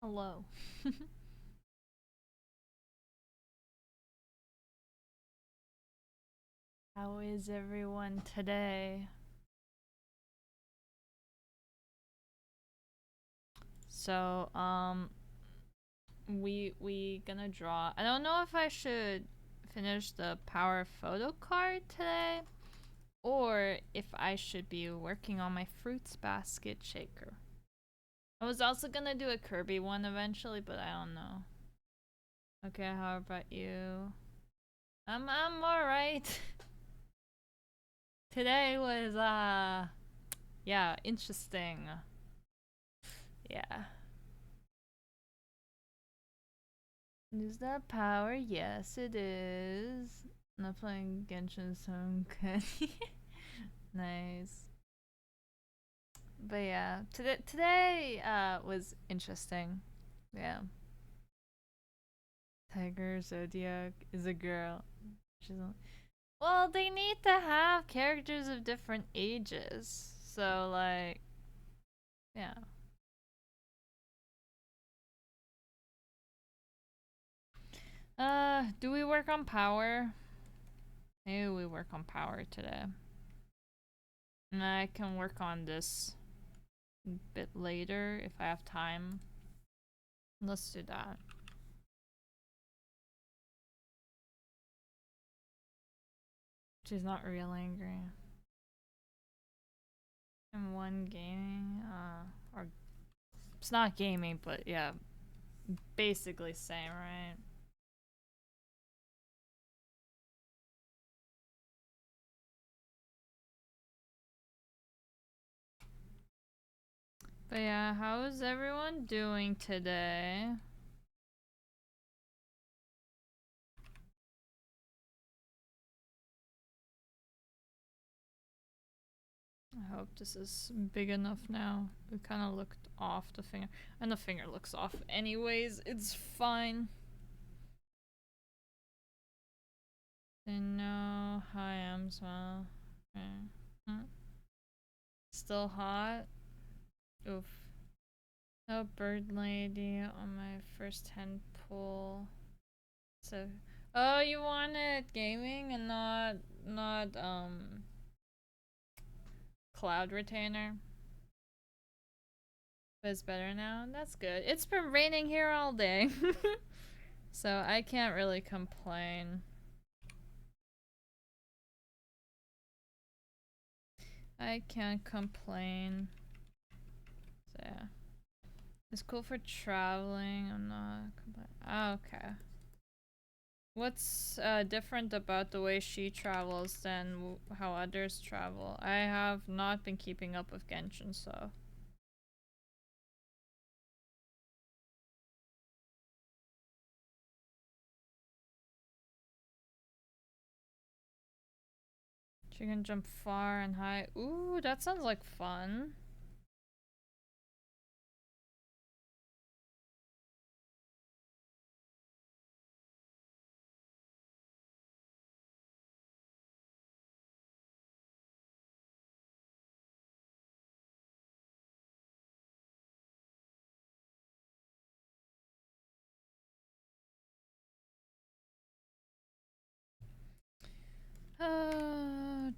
Hello. How is everyone today? So, we gonna draw. I don't know if I should finish the power photo card today or if I should be working on my fruits basket shaker. I was also gonna do a Kirby one eventually, but I don't know. Okay, how about you? I'm alright. Today was yeah, interesting. Yeah. Is that power? Yes, it is. Not playing Genshin so good. Nice. But yeah, today was interesting. Yeah. Tiger Zodiac is a girl. She's a, well, they need to have characters of different ages. So like, yeah. Do we work on power? Maybe we work on power today. And I can work on this a bit later if I have time. Let's do that. She's not real angry. And one gaming, or it's not gaming, but yeah, basically same, right? But yeah, how is everyone doing today? I hope this is big enough now. It kind of looked off the finger, and the finger looks off anyways. It's fine. I know. Hi, I'm small. Okay. Still hot. Oof. No bird lady on my first 10 pull. So, oh, you wanted gaming and not cloud retainer. But it's better now. That's good. It's been raining here all day, so I can't really complain. I can't complain. So yeah, it's cool for traveling. I'm not complaining. Oh, okay. What's different about the way she travels than how others travel? I have not been keeping up with Genshin, so. She can jump far and high. Ooh, that sounds like fun. Uh,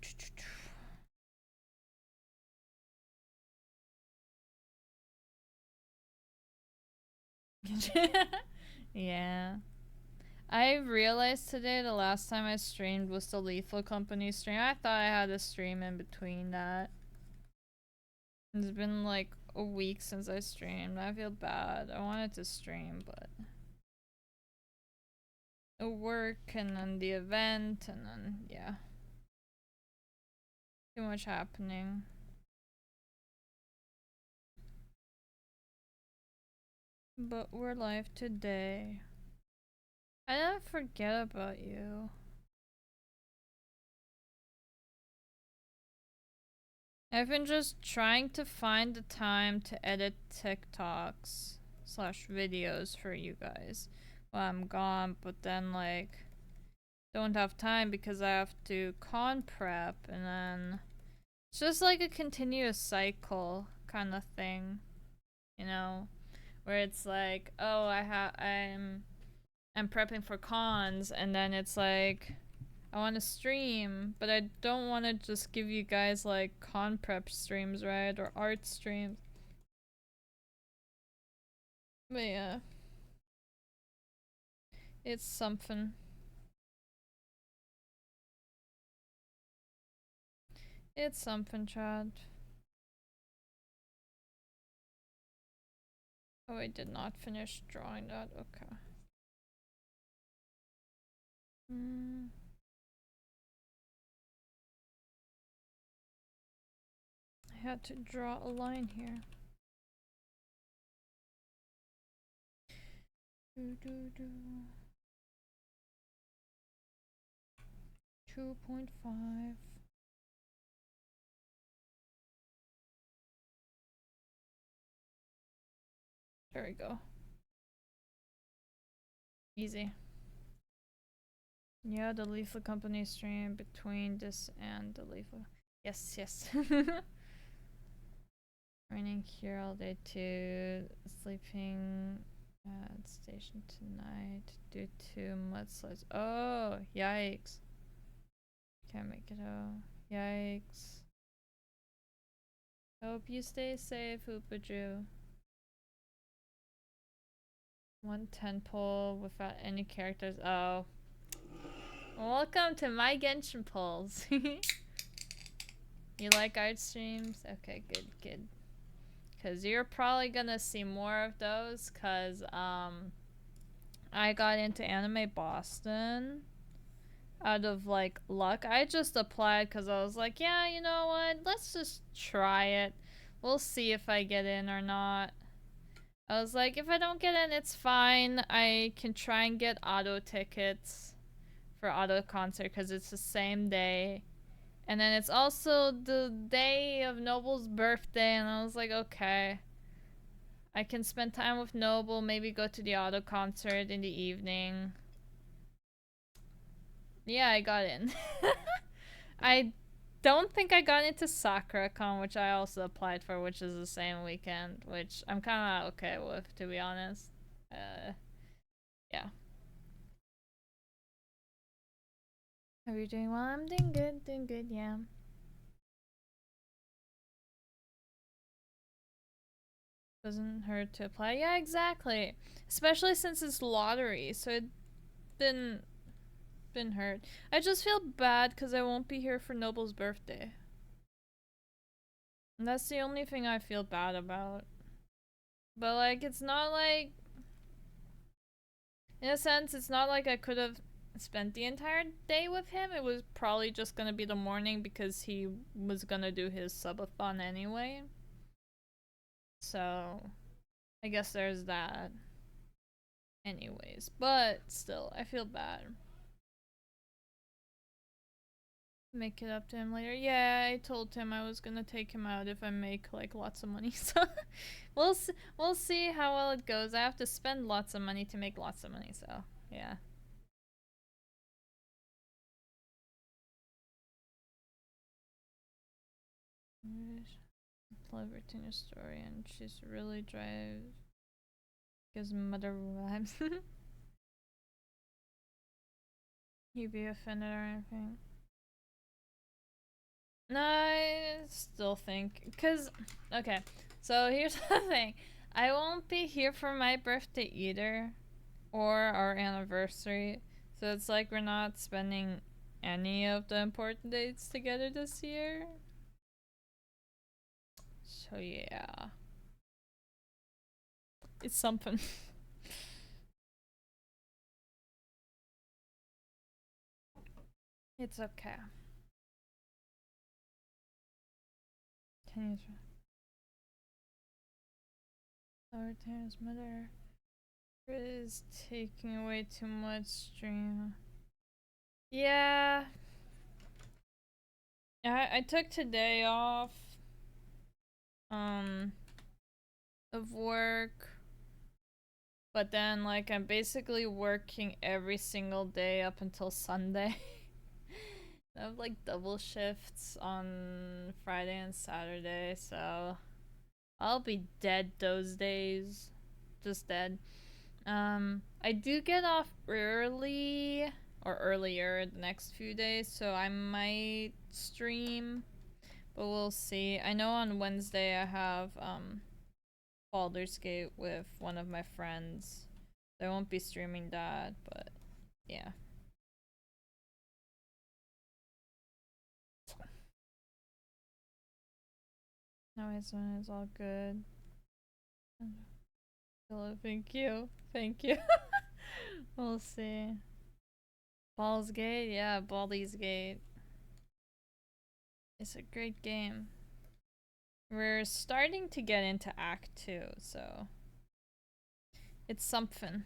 yeah. I realized today the last time I streamed was the Lethal Company stream. I thought I had a stream in between that. It's been like a week since I streamed. I feel bad. I wanted to stream, but the work and then the event and then yeah. Too much happening. But we're live today. I didn't forget about you. I've been just trying to find the time to edit TikToks slash videos for you guys while I'm gone, but then like don't have time because I have to con prep and then it's just like a continuous cycle kind of thing, you know, where it's like, oh, I'm prepping for cons, and then it's like, I want to stream, but I don't want to just give you guys like con prep streams, right? Or art streams. But yeah. It's something. It's something, Chad. Oh, I did not finish drawing that. Okay. I had to draw a line here. 2.5. There we go. Easy. Yeah, the Lethal Company stream between this and the Lethal. Yes, yes. Raining here all day too. Sleeping at station tonight due to mudslides. Oh, yikes. Can't make it out. Yikes. Hope you stay safe, Hoopajoo. 110 pull without any characters. Oh. Welcome to my Genshin pulls. You like art streams? Okay, good, good. Cause you're probably gonna see more of those, cause I got into Anime Boston out of like luck. I just applied because I was like, yeah, you know what? Let's just try it. We'll see if I get in or not. I was like, if I don't get in, it's fine. I can try and get auto tickets for auto concert because it's the same day. And then it's also the day of Noble's birthday, and I was like, okay. I can spend time with Noble, maybe go to the auto concert in the evening. Yeah, I got in. I don't think I got into SakuraCon, which I also applied for, which is the same weekend, which I'm kind of okay with, to be honest. Yeah. How are you doing? Well, I'm doing good, yeah. Doesn't hurt to apply. Yeah, exactly. Especially since it's lottery, so it didn't hurt. I just feel bad because I won't be here for Noble's birthday. And that's the only thing I feel bad about. But like, it's not like, in a sense, it's not like I could have spent the entire day with him. It was probably just gonna be the morning because he was gonna do his subathon anyway. So, I guess there's that. Anyways, but still, I feel bad. Make it up to him later. Yeah, I told him I was gonna take him out if I make like lots of money. So we'll see how well it goes. I have to spend lots of money to make lots of money. So yeah. Play Virginia's story, and she's really drives. Gives mother vibes. You be offended or anything? No, I still think, cause okay. So here's the thing. I won't be here for my birthday either, or our anniversary. So it's like we're not spending any of the important dates together this year. So yeah. It's something. It's okay. 10 years. Our Tanner's mother is taking away too much stream. Yeah. I took today off of work, but then like I'm basically working every single day up until Sunday. I have like double shifts on Friday and Saturday, so I'll be dead those days. just dead. I do get off early or earlier the next few days, so I might stream, but we'll see. I know on Wednesday I have Baldur's Gate with one of my friends. So I won't be streaming that, but yeah. No, his one is all good. Hello, thank you. Thank you. We'll see. Baldur's Gate? Yeah, Baldur's Gate. It's a great game. We're starting to get into Act 2, so it's something.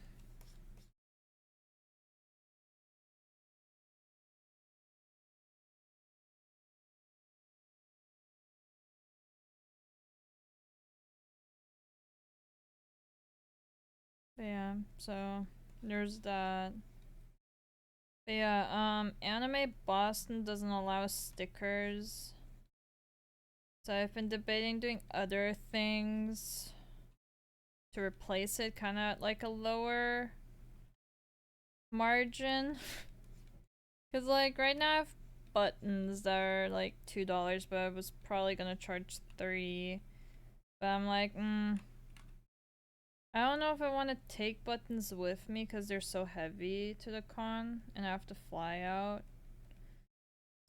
But yeah, so there's that. But yeah, Anime Boston doesn't allow stickers. So I've been debating doing other things to replace it, kind of like a lower margin. Cause like right now I have buttons that are like $2, but I was probably gonna charge $3. But I'm like, I don't know if I want to take buttons with me because they're so heavy to the con and I have to fly out.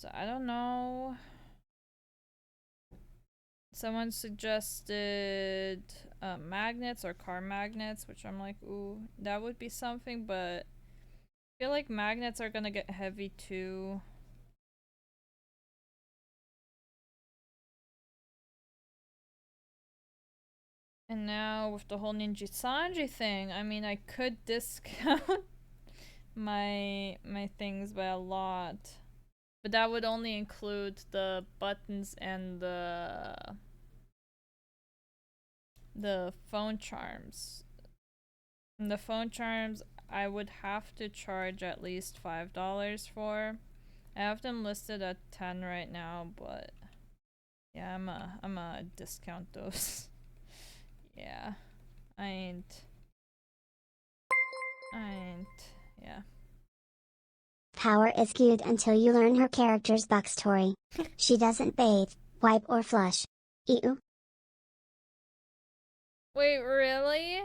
So I don't know. Someone suggested magnets or car magnets, which I'm like, ooh, that would be something, but I feel like magnets are gonna get heavy too. And now with the whole Ninja Sanji thing, I mean, I could discount my things by a lot. But that would only include the buttons and the phone charms. And the phone charms I would have to charge at least $5 for. I have them listed at 10 right now, but yeah, I'm a discount those. Yeah. I ain't, yeah. Power is cute until you learn her character's backstory. She doesn't bathe, wipe or flush. Ew. Wait, really?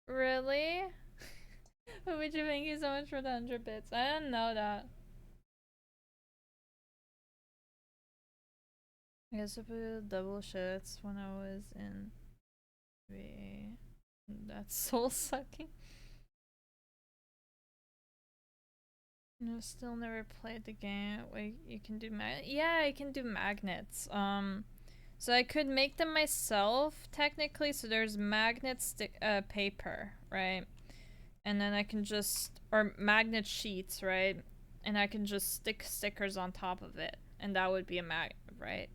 Really? Luigi, thank you so much for the 100 bits. I didn't know that. I guess I put double shits when I was in VA. That's soul sucking. No, still never played the game. Wait, you can do yeah, I can do magnets. So I could make them myself technically. So there's magnet paper, right? And then I can just, or magnet sheets, right? And I can just stick stickers on top of it, and that would be a magnet, right?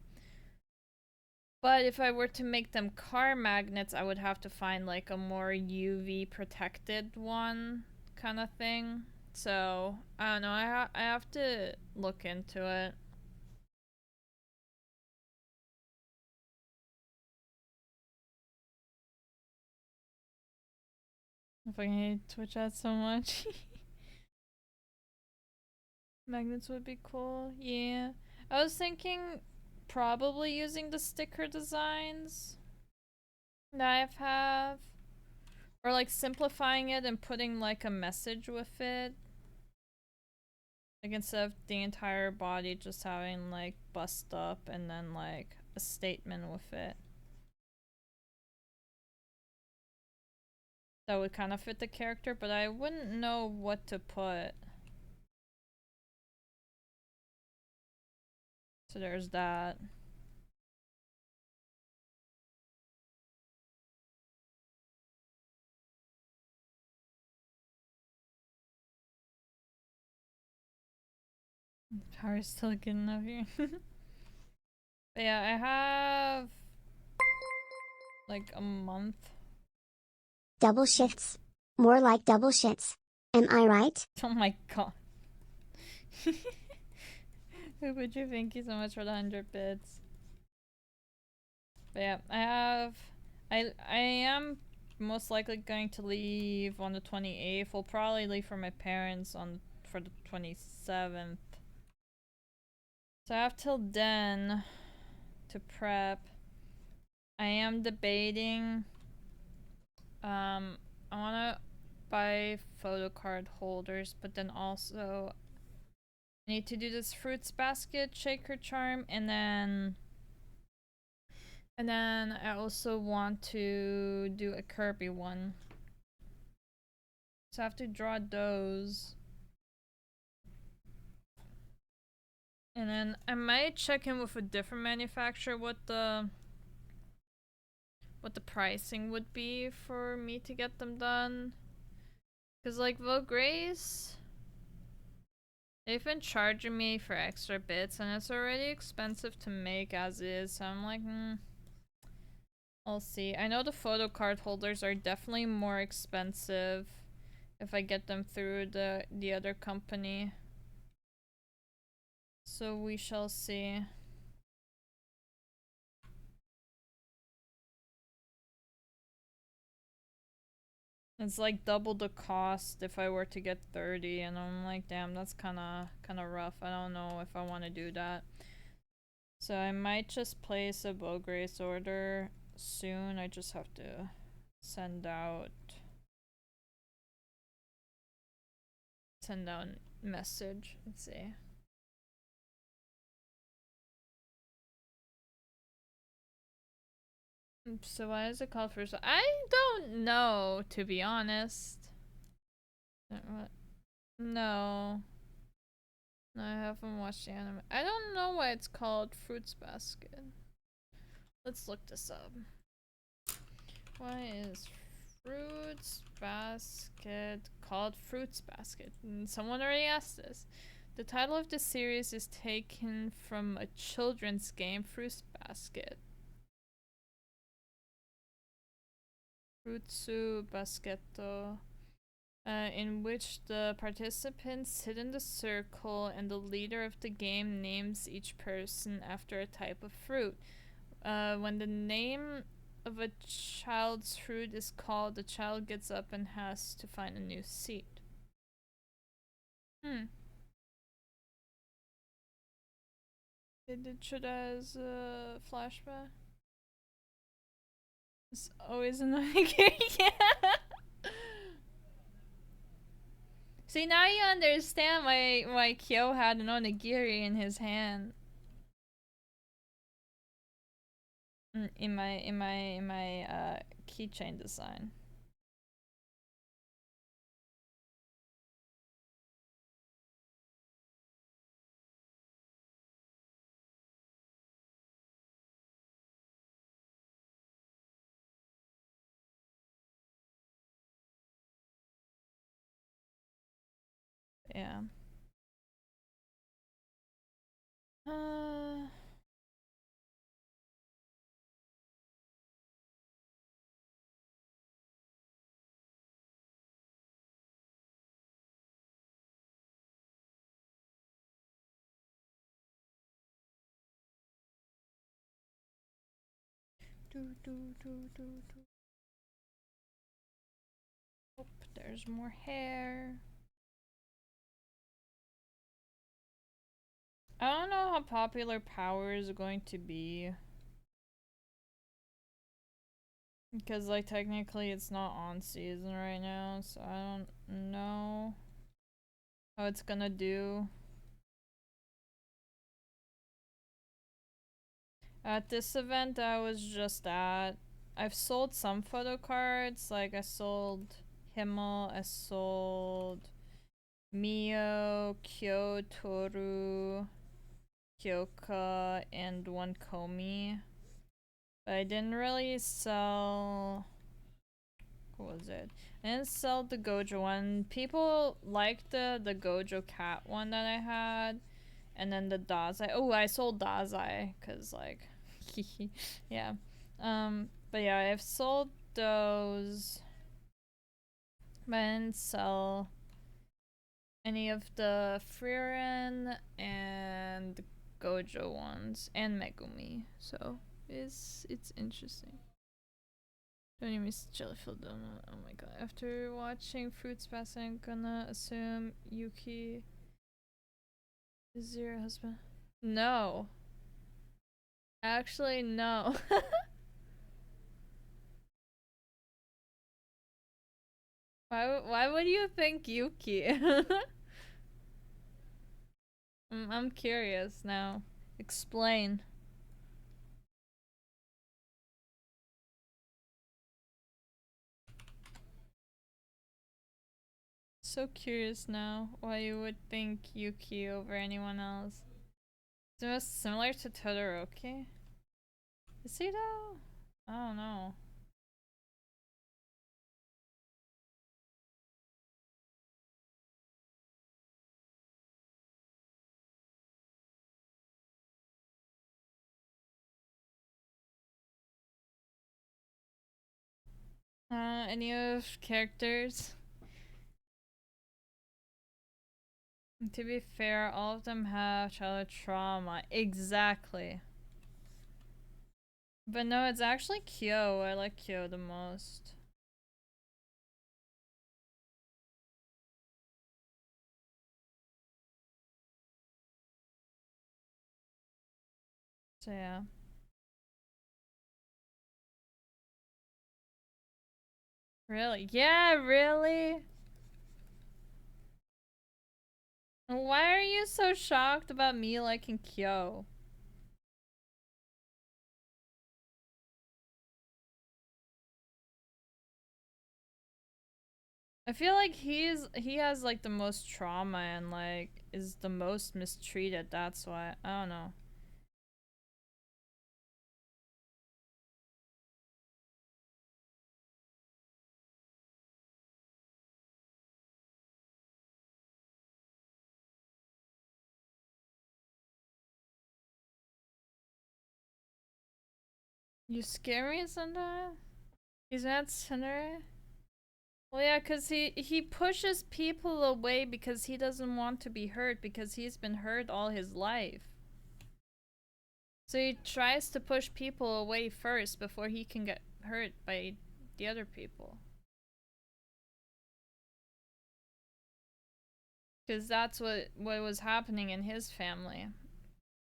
But if I were to make them car magnets, I would have to find like a more UV protected one kind of thing. So, I don't know, I have to look into it. If I hate Twitch ads so much. Magnets would be cool, yeah. I was thinking probably using the sticker designs that I have. Or like simplifying it and putting like a message with it. Like instead of the entire body just having like bust up and then like a statement with it. That would kind of fit the character, but I wouldn't know what to put. So there's that. Power's still good enough here. But yeah, I have like a month. Double shifts. More like double shits. Am I right? Oh my god. Who would you? Thank you so much for the 100 bits. But yeah, I am most likely going to leave on the 28th. We'll probably leave for my parents for the 27th. So I have till then to prep. I am debating. I wanna buy photo card holders, but then also I need to do this fruits basket shaker charm, and then I also want to do a Kirby one. So I have to draw those. And then I might check in with a different manufacturer what the pricing would be for me to get them done. Cause like VODs, they've been charging me for extra bits and it's already expensive to make as is, so I'm like, I'll see. I know the photo card holders are definitely more expensive if I get them through the other company. So we shall see. It's like double the cost if I were to get 30, and I'm like, damn, that's kinda rough. I don't know if I want to do that. So I might just place a Boggrace order soon. I just have to send out message. Let's see. So why is it called first? I don't know, to be honest. No. No, I haven't watched the anime. I don't know why it's called Fruits Basket. Let's look this up. Why is Fruits Basket called Fruits Basket? Someone already asked this. The title of the series is taken from a children's game, Fruits Basket. Frutsu Basketto. In which the participants sit in the circle and the leader of the game names each person after a type of fruit. When the name of a child's fruit is called, the child gets up and has to find a new seat. They did should as a flashback. It's always annoying. Yeah. See, now you understand why Kyo had an onigiri in his hand. In my keychain design. Yeah. Oh, there's more hair. I don't know how popular Power is going to be. Because, like, technically it's not on season right now, so I don't know how it's gonna do. At this event I was just at, I've sold some photo cards, like I sold Himmel, I sold Mio, Kyo, Toru, Kyoka, and one Komi. But I didn't really sell... What was it? I didn't sell the Gojo one. People liked the Gojo cat one that I had. And then the Dazai. Oh, I sold Dazai. Because, like... yeah. But yeah, I've sold those. But I didn't sell any of the Frieren and Gojo ones and Megumi, so it's interesting. Don't you miss Jellyfield Donut? Oh my god! After watching Fruits Basket, I'm gonna assume Yuki is your husband. No, actually no. Why would you think Yuki? I'm curious now. Explain. So curious now why you would think Yuki over anyone else. Is it most similar to Todoroki? Is he though? I don't know. Any of characters? To be fair, all of them have childhood trauma. Exactly. But no, it's actually Kyo. I like Kyo the most. So yeah. Really? Yeah, really? Why are you so shocked about me liking Kyo? I feel like he has like the most trauma and like is the most mistreated. That's why I don't know. You scare me sometimes. He's not Cinder. Well, yeah, cause he pushes people away because he doesn't want to be hurt because he's been hurt all his life. So he tries to push people away first before he can get hurt by the other people. Because that's what was happening in his family.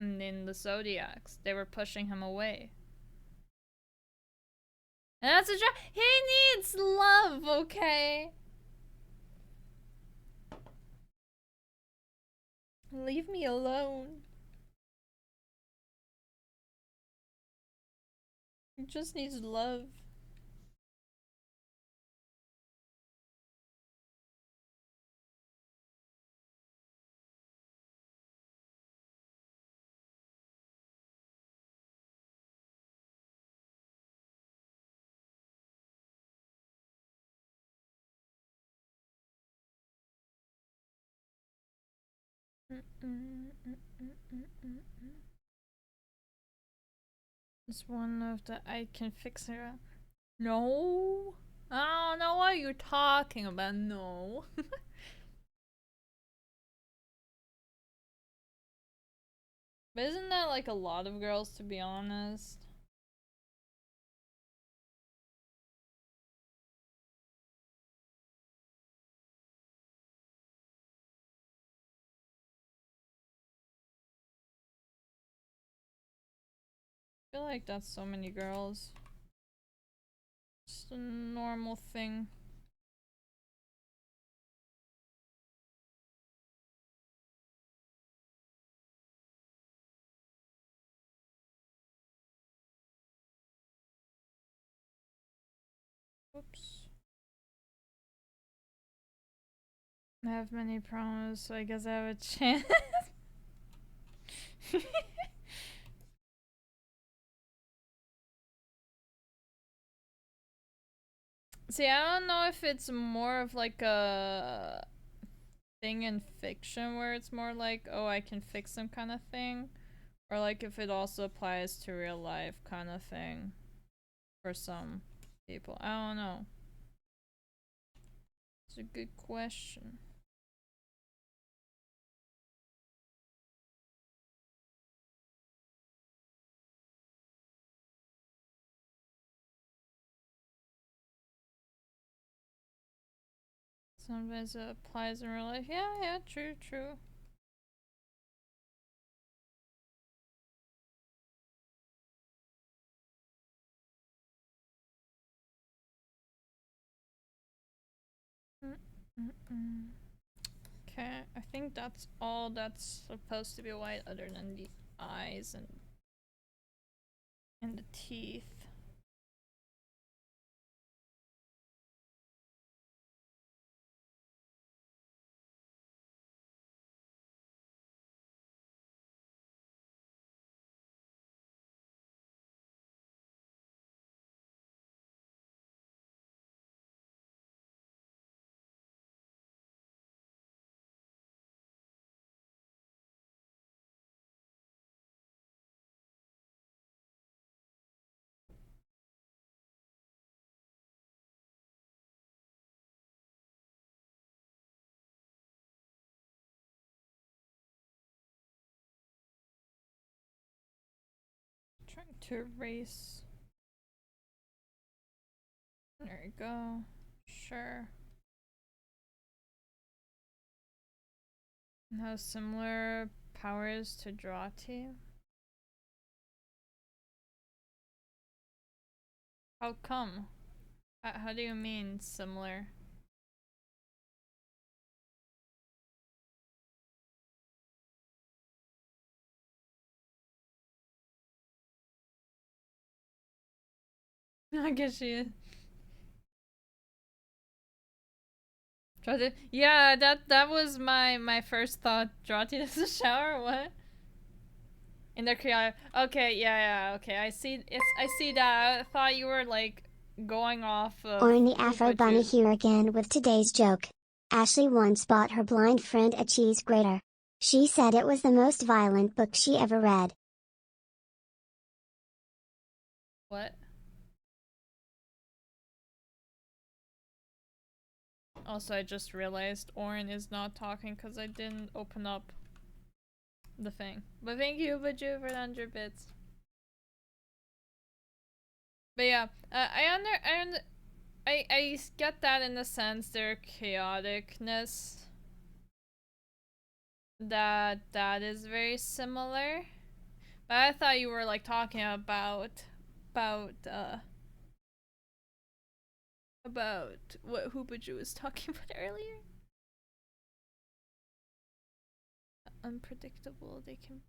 And in the Zodiacs. They were pushing him away. And that's a job. He needs love, okay? Leave me alone. He just needs love. It's one of the I can fix it. No. I don't know what you're talking about. No. But isn't that like a lot of girls, to be honest? I feel like that's so many girls. Just a normal thing. Whoops. I have many problems, so I guess I have a chance. See, I don't know if it's more of like a thing in fiction where it's more like, oh, I can fix them kind of thing, or like if it also applies to real life kind of thing for some people. I don't know. It's a good question. Sometimes it applies in real life. Yeah, true. Okay, I think that's all that's supposed to be white other than the eyes and the teeth. Trying to erase. There you go. Sure. And how similar powers to draw to? How come? How do you mean similar? I guess she is. Yeah, that was my first thought. Jyoti is a shower. What? In the chaotic. Okay, yeah. Okay, I see. I see that. I thought you were like going off of. Or in the Afro Bunny here again with today's joke. Ashley once bought her blind friend a cheese grater. She said it was the most violent book she ever read. What? Also, I just realized Orin is not talking because I didn't open up the thing. But thank you, Baju, for the 100 bits. But yeah, I get that in the sense their chaoticness. That is very similar. But I thought you were like talking about what Hoopajú was talking about earlier. Unpredictable, they can.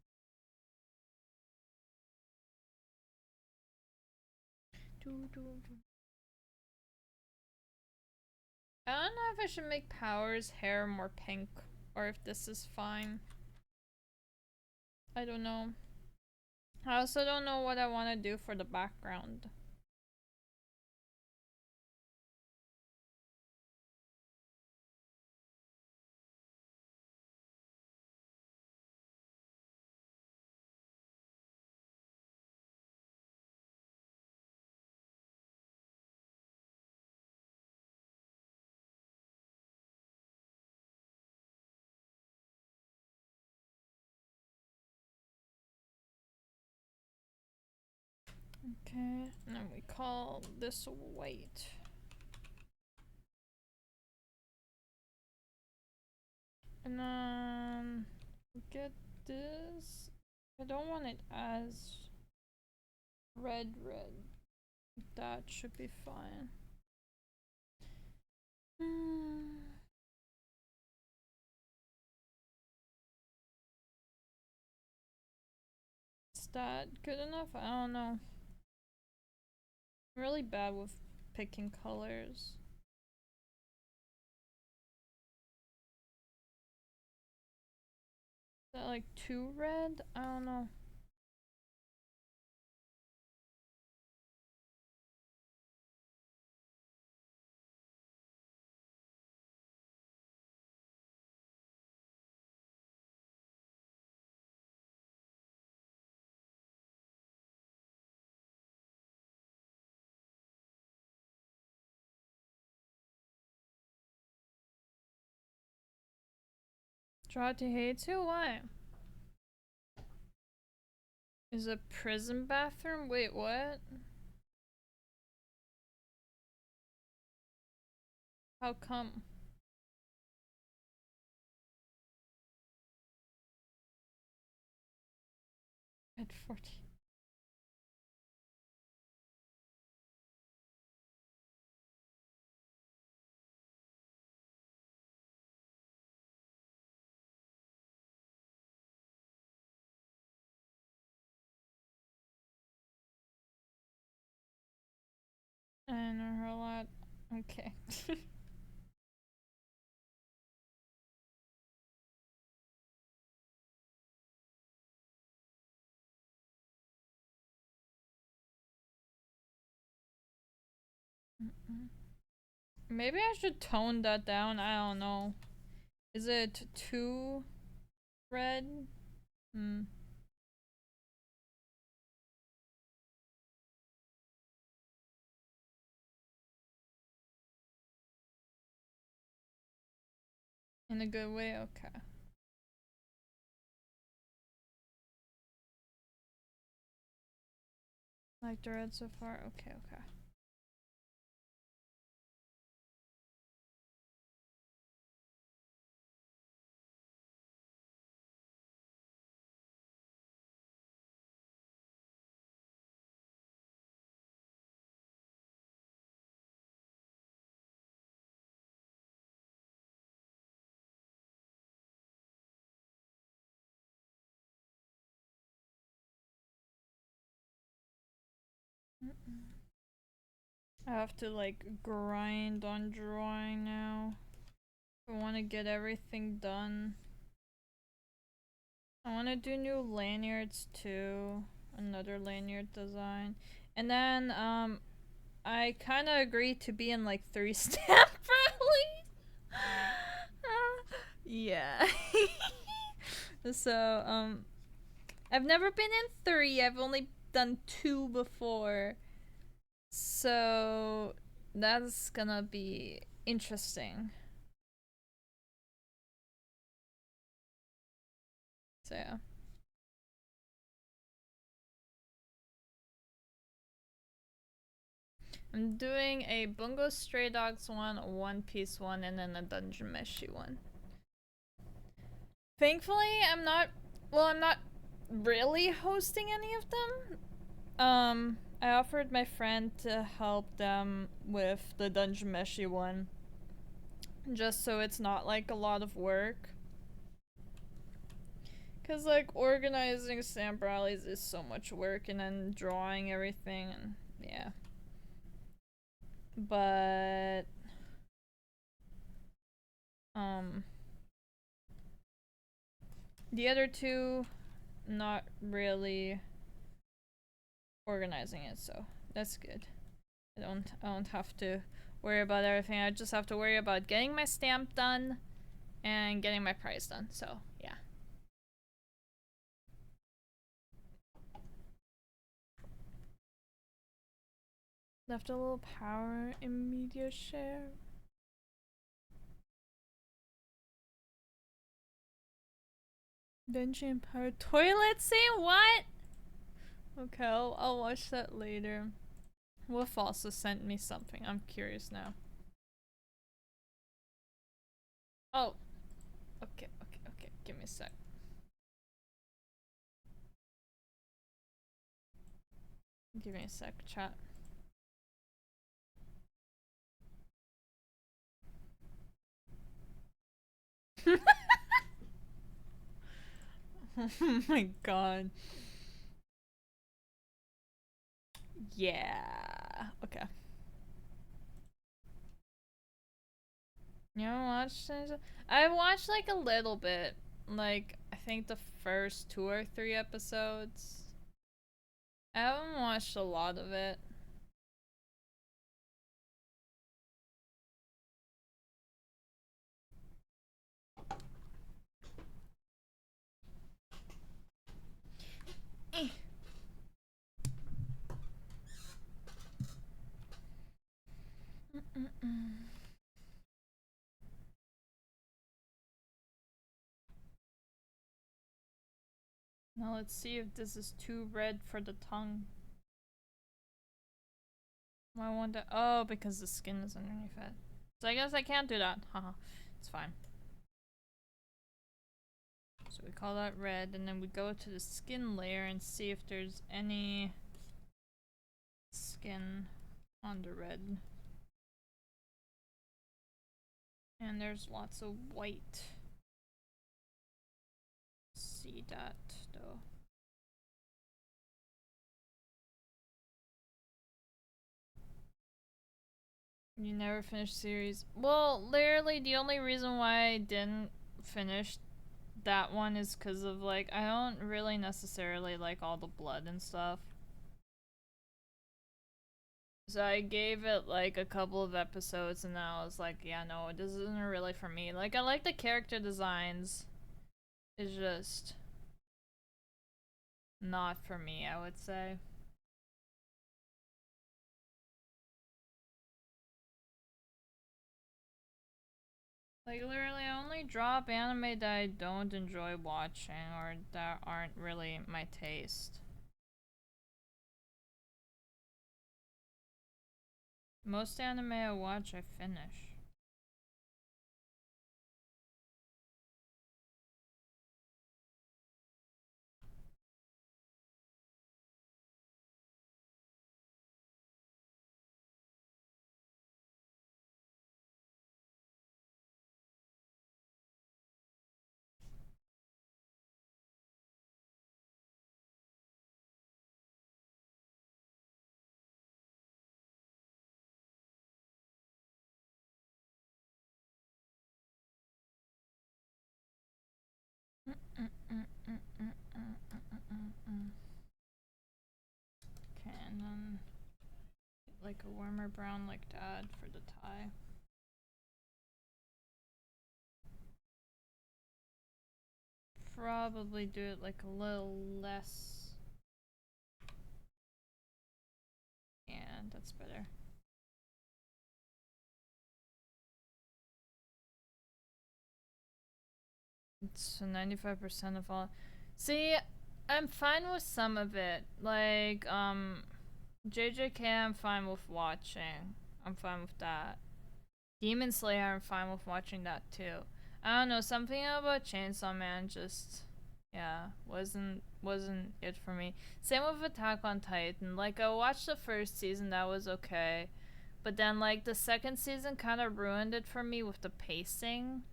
I don't know if I should make Power's hair more pink or if this is fine. I don't know. I also don't know what I want to do for the background. Okay, and then we call this white. And then get this. I don't want it as red. That should be fine. Is that good enough? I don't know. I'm really bad with picking colors. Is that like too red? I don't know. Draw to hate too? Why? Is a prison bathroom? Wait, what? How come? At 40. I know her a lot. Okay. Maybe I should tone that down. I don't know. Is it too red? Hmm. In a good way? Okay. Like the red so far? Okay, okay. I have to like grind on drawing now. I want to get everything done. I want to do new lanyards too. Another lanyard design. And then I kind of agreed to be in like 3 stamp rallies. Yeah. So I've never been in 3. I've only done 2 before. So that's gonna be interesting. So yeah. I'm doing a Bungo Stray Dogs one, a One Piece one, and then a Dungeon Meshi one. Thankfully, I'm not really hosting any of them. I offered my friend to help them with the Dungeon Meshi one. Just so it's not like a lot of work. Cause like organizing stamp rallies is so much work and then drawing everything and yeah. But the other two not really organizing it, so that's good. I don't have to worry about everything. I just have to worry about getting my stamp done and getting my prize done. So yeah. Left a little power in media share. Dungeon power toilet scene? What? Okay, I'll watch that later. Wolf also sent me something. I'm curious now. Oh. Okay. Give me a sec. Give me a sec, chat. Oh my god. Yeah. Okay. You haven't watched it? I watched like a little bit. Like, I think the first 2 or 3 episodes. I haven't watched a lot of it. Now let's see if this is too red for the tongue. I wonder. Oh, because the skin is underneath it. So I guess I can't do that. Haha. It's fine. So we call that red, and then we go to the skin layer and see if there's any skin on the red. And there's lots of white. See that though. You never finished series. Well, literally the only reason why I didn't finish that one is because of like I don't really necessarily like all the blood and stuff. So I gave it like a couple of episodes and then I was like, yeah, no, this isn't really for me. Like I like the character designs. It's just not for me, I would say. Like literally I only drop anime that I don't enjoy watching or that aren't really my taste. Most anime I watch I finish. Okay, and then like a warmer brown like that for the tie. Probably do it like a little less. Yeah, that's better. It's 95% of all. See, I'm fine with some of it. Like, JJK, I'm fine with watching. I'm fine with that. Demon Slayer, I'm fine with watching that too. I don't know, something about Chainsaw Man just, yeah, wasn't it for me. Same with Attack on Titan. Like, I watched the first season, that was okay. But then, like, the second season kind of ruined it for me with the pacing.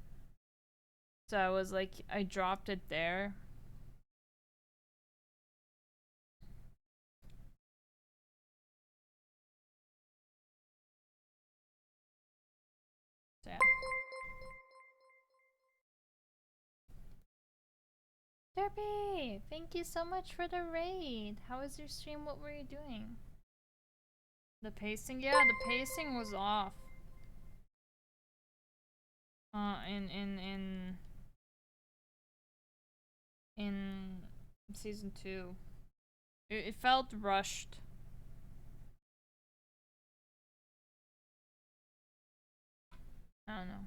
So I was like, I dropped it there. So yeah. Derby! Thank you so much for the raid. How was your stream? What were you doing? The pacing? Yeah, the pacing was off. In season 2. It felt rushed. I don't know.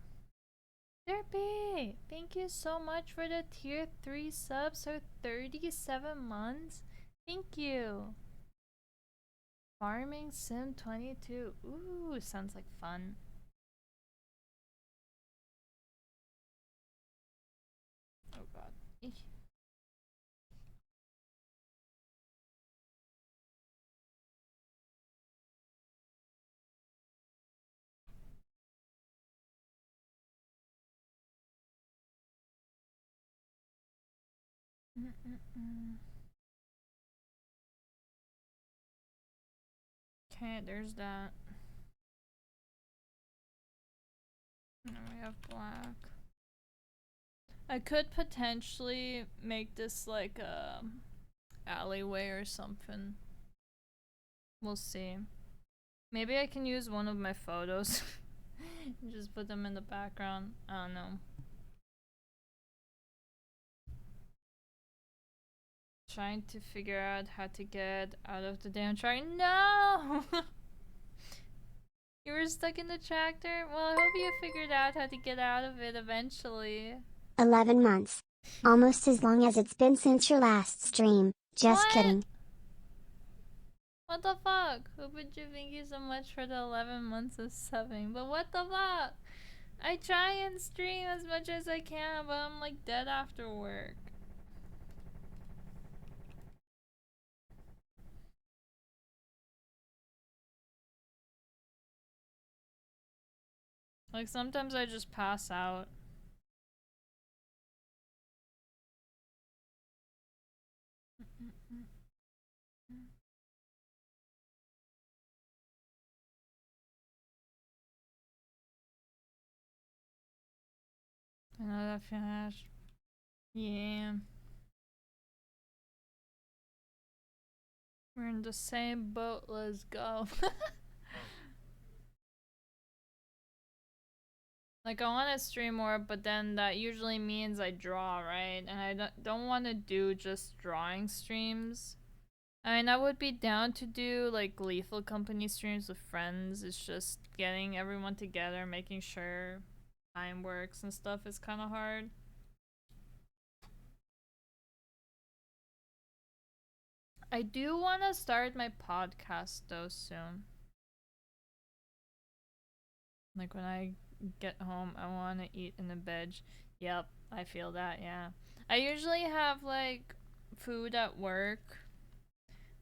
Derby! Thank you so much for the tier 3 subs for 37 months. Thank you. Farming Sim 22. Ooh, sounds like fun. Oh god. Eesh. Okay, there's that. And then we have black. I could potentially make this like a alleyway or something. We'll see. Maybe I can use one of my photos and just put them in the background. I don't know. Trying to figure out how to get out of the damn tractor. No! You were stuck in the tractor? Well, I hope you figured out how to get out of it eventually. 11 months. Almost as long as it's been since your last stream. Just What? kidding. What the fuck? Hoopaju, thank you so much for the 11 months of subbing. But what the fuck? I try and stream as much as I can, but I'm like dead after work. Like sometimes I just pass out. Another finish. Yeah. We're in the same boat, let's go. Like I want to stream more, but then that usually means I draw, right? And I don't want to do just drawing streams. I mean, I would be down to do like Lethal Company streams with friends. It's just getting everyone together, making sure time works and stuff is kind of hard. I do want to start my podcast though soon. Like when I get home, I want to eat in the bed. Yep, I feel that, yeah. I usually have like food at work.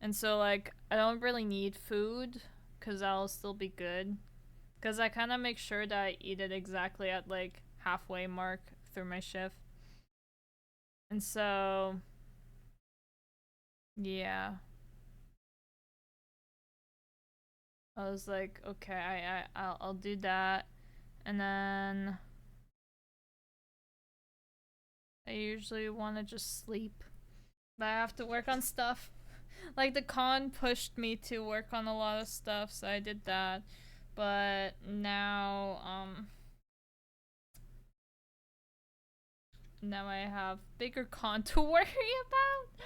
And so like I don't really need food cuz I'll still be good. Cuz I kind of make sure that I eat it exactly at like halfway mark through my shift. And so yeah. I was like, okay, I'll do that. And then I usually want to just sleep. But I have to work on stuff. Like the con pushed me to work on a lot of stuff, so I did that. But now I have bigger con to worry about.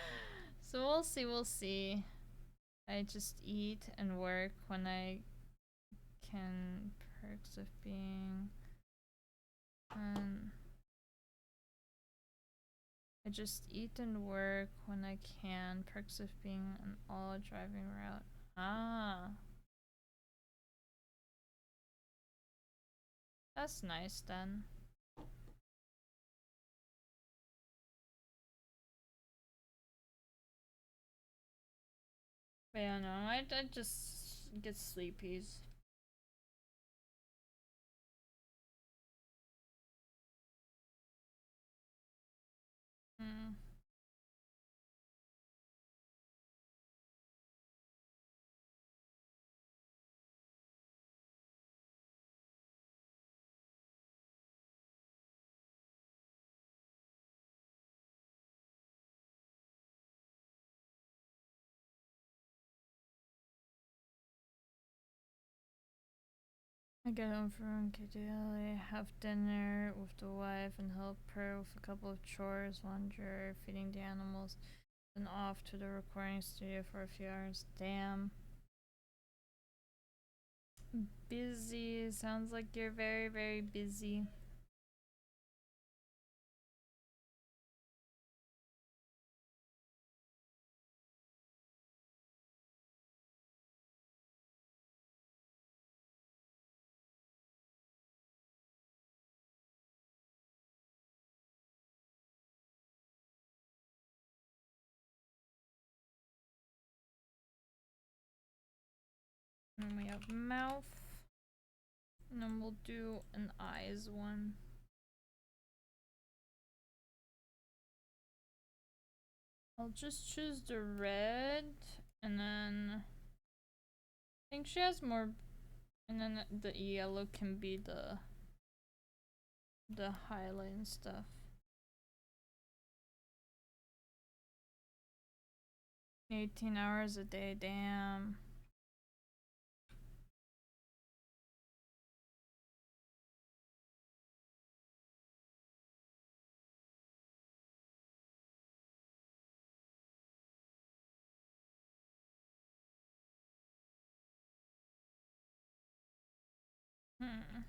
So we'll see, we'll see. I just eat and work when I can. Perks of being I just eat and work when I can. Perks of being an all driving route. Ah, that's nice then. But yeah, no, I just get sleepies. Hmm. I get home from KTLA, have dinner with the wife, and help her with a couple of chores, laundry, feeding the animals, then off to the recording studio for a few hours. Damn. Busy. Sounds like you're very, very busy. And then we have mouth. And then we'll do an eyes one. I'll just choose the red. And then I think she has more. And then the yellow can be the highlight and stuff. 18 hours a day, damn. Hmm.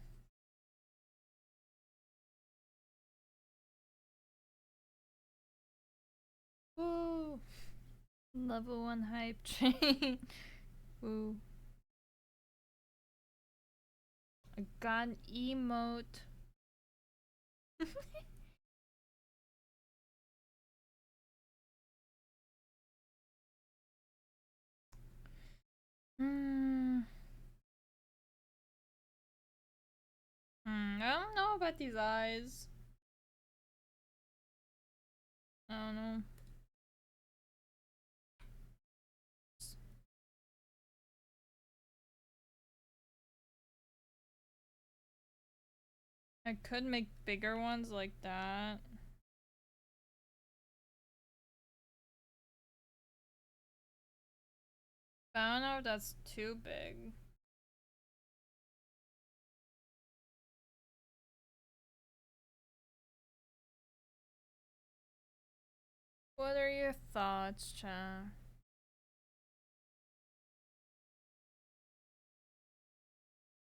Woo! Level 1 hype train. Woo. I got an emote. Hmm. I don't know about these eyes. I don't know. I could make bigger ones like that. But I don't know if that's too big. What are your thoughts, chat?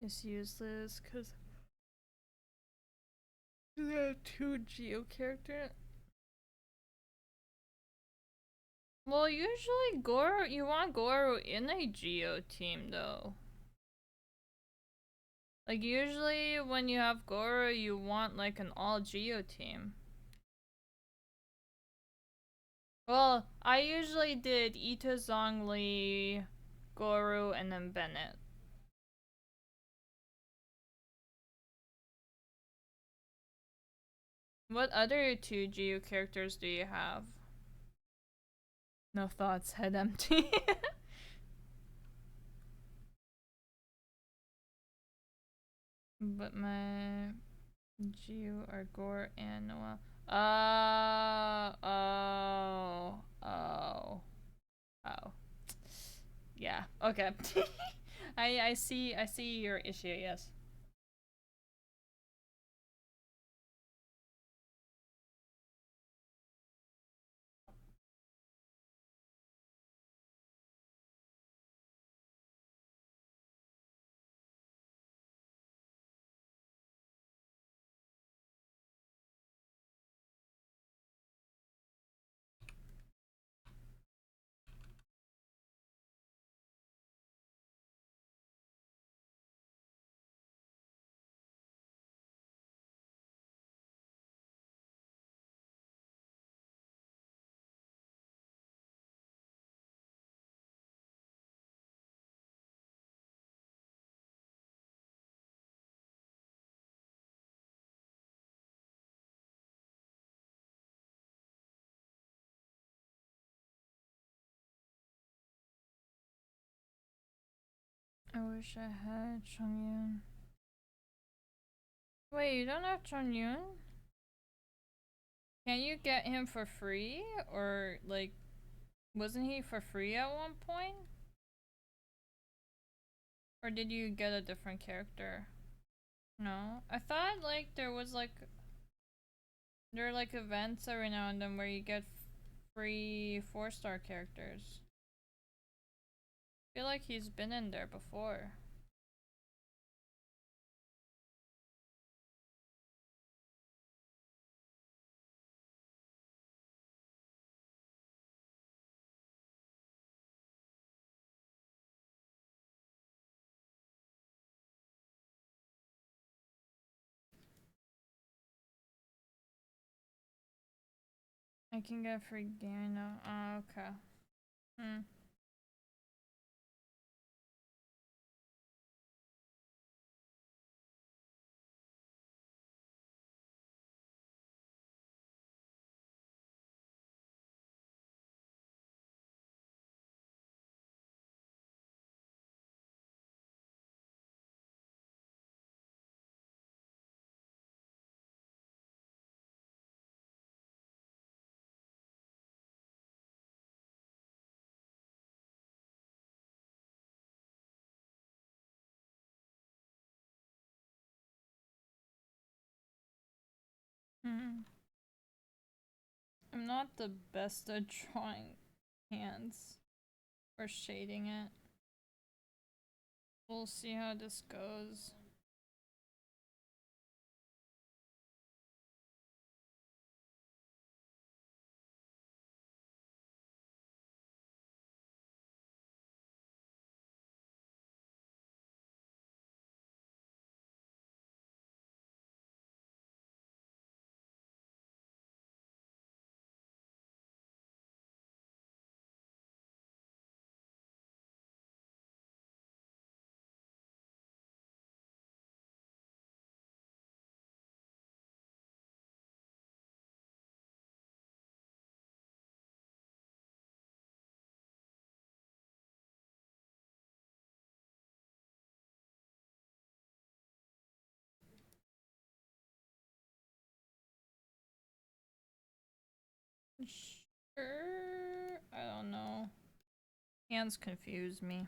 It's useless because there are two Geo characters. Well, usually Goro, you want Goro in a Geo team though. Like usually when you have Goro, you want like an all Geo team. Well, I usually did Ito, Zhongli, Goro, and then Bennett. What other two Geo characters do you have? No thoughts, head empty. But my Geo are Gore and Noah. Oh. Yeah. Okay. I see your issue. Yes. I wish I had Chongyun. Wait, you don't have Chongyun? Can you get him for free? Or like, wasn't he for free at one point? Or did you get a different character? No, I thought like there are like events every now and then where you get free 4-star characters. I feel like he's been in there before. I can get free game now. Oh, okay. Hmm. Hmm. I'm not the best at drawing hands or shading it. We'll see how this goes. Sure. I don't know. Hands confuse me.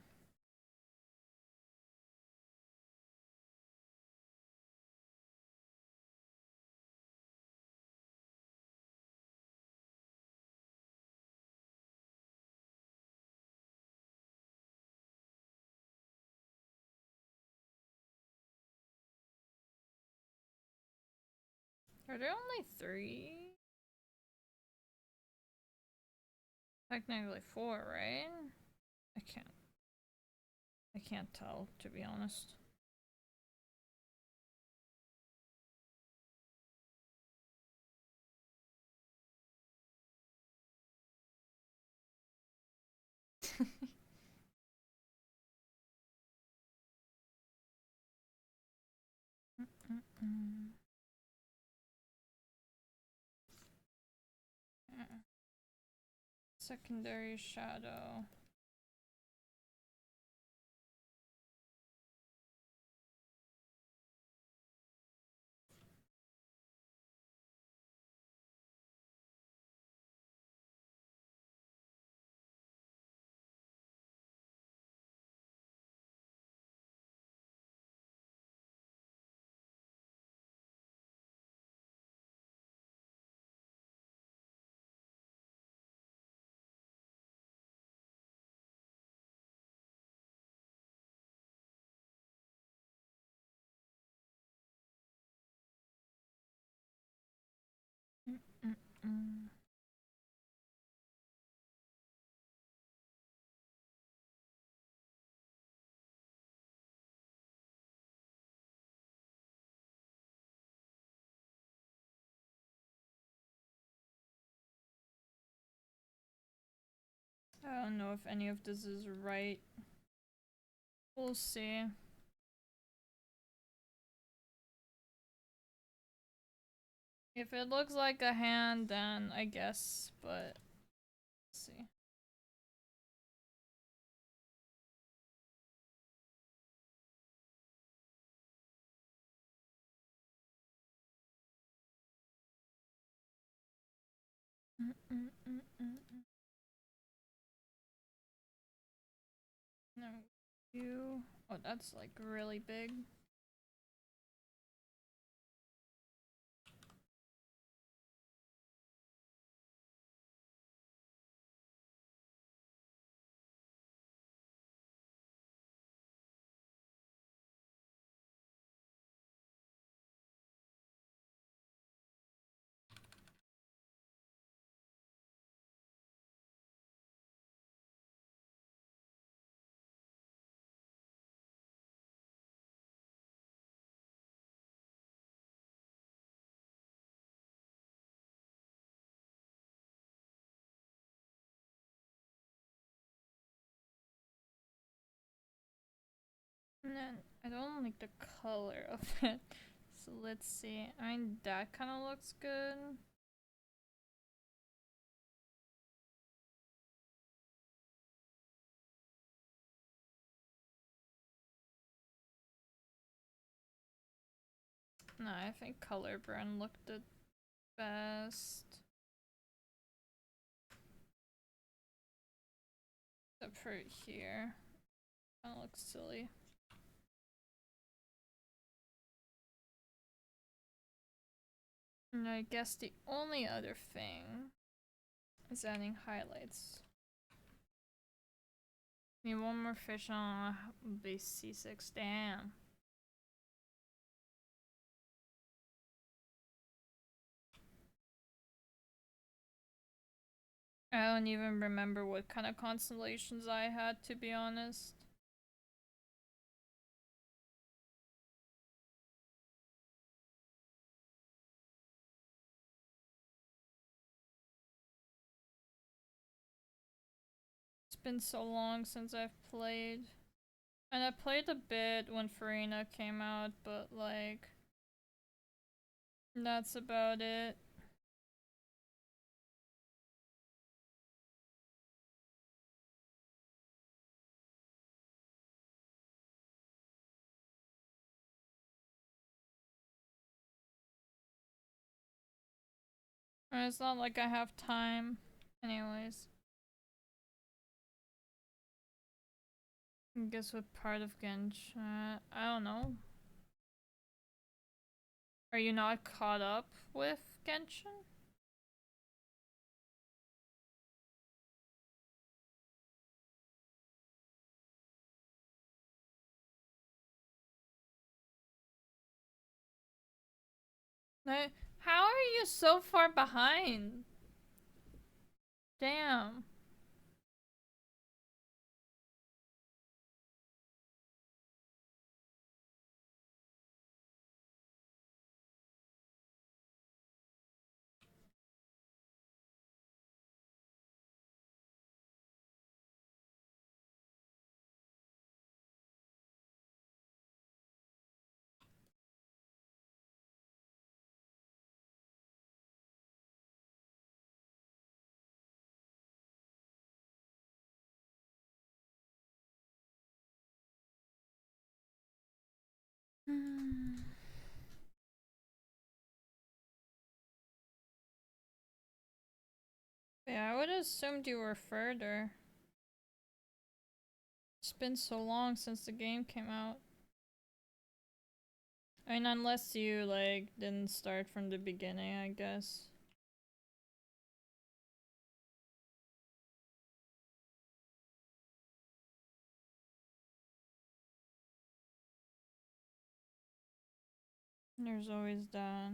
Are there only 3? Technically 4, right? I can't. I can't tell, to be honest. Secondary shadow. I don't know if any of this is right. We'll see. If it looks like a hand, then I guess, but let's see. No, you. Oh, that's like really big. And then I don't like the color of it. So let's see. I mean, that kind of looks good. No, I think color burn looked the best. Except for here. Kinda looks silly. And I guess the only other thing is adding highlights. Need one more fish on base C6. Damn. I don't even remember what kind of constellations I had, to be honest. It's been so long since I've played. And I played a bit when Farina came out, but like, that's about it. It's not like I have time. Anyways. I guess what part of Genshin? I don't know. Are you not caught up with Genshin? Like, how are you so far behind? Damn. Yeah, I would have assumed you were further. It's been so long since the game came out. I mean, unless you, like, didn't start from the beginning, I guess. There's always that.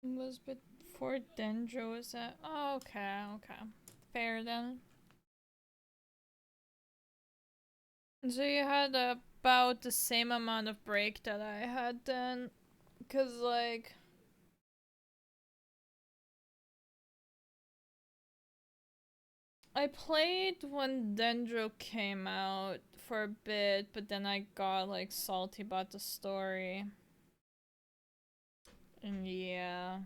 It was before Dendro was at. Oh, okay, okay. Fair then. So you had about the same amount of break that I had then. Cause, like. I played when Dendro came out for a bit, but then I got, like, salty about the story. And yeah.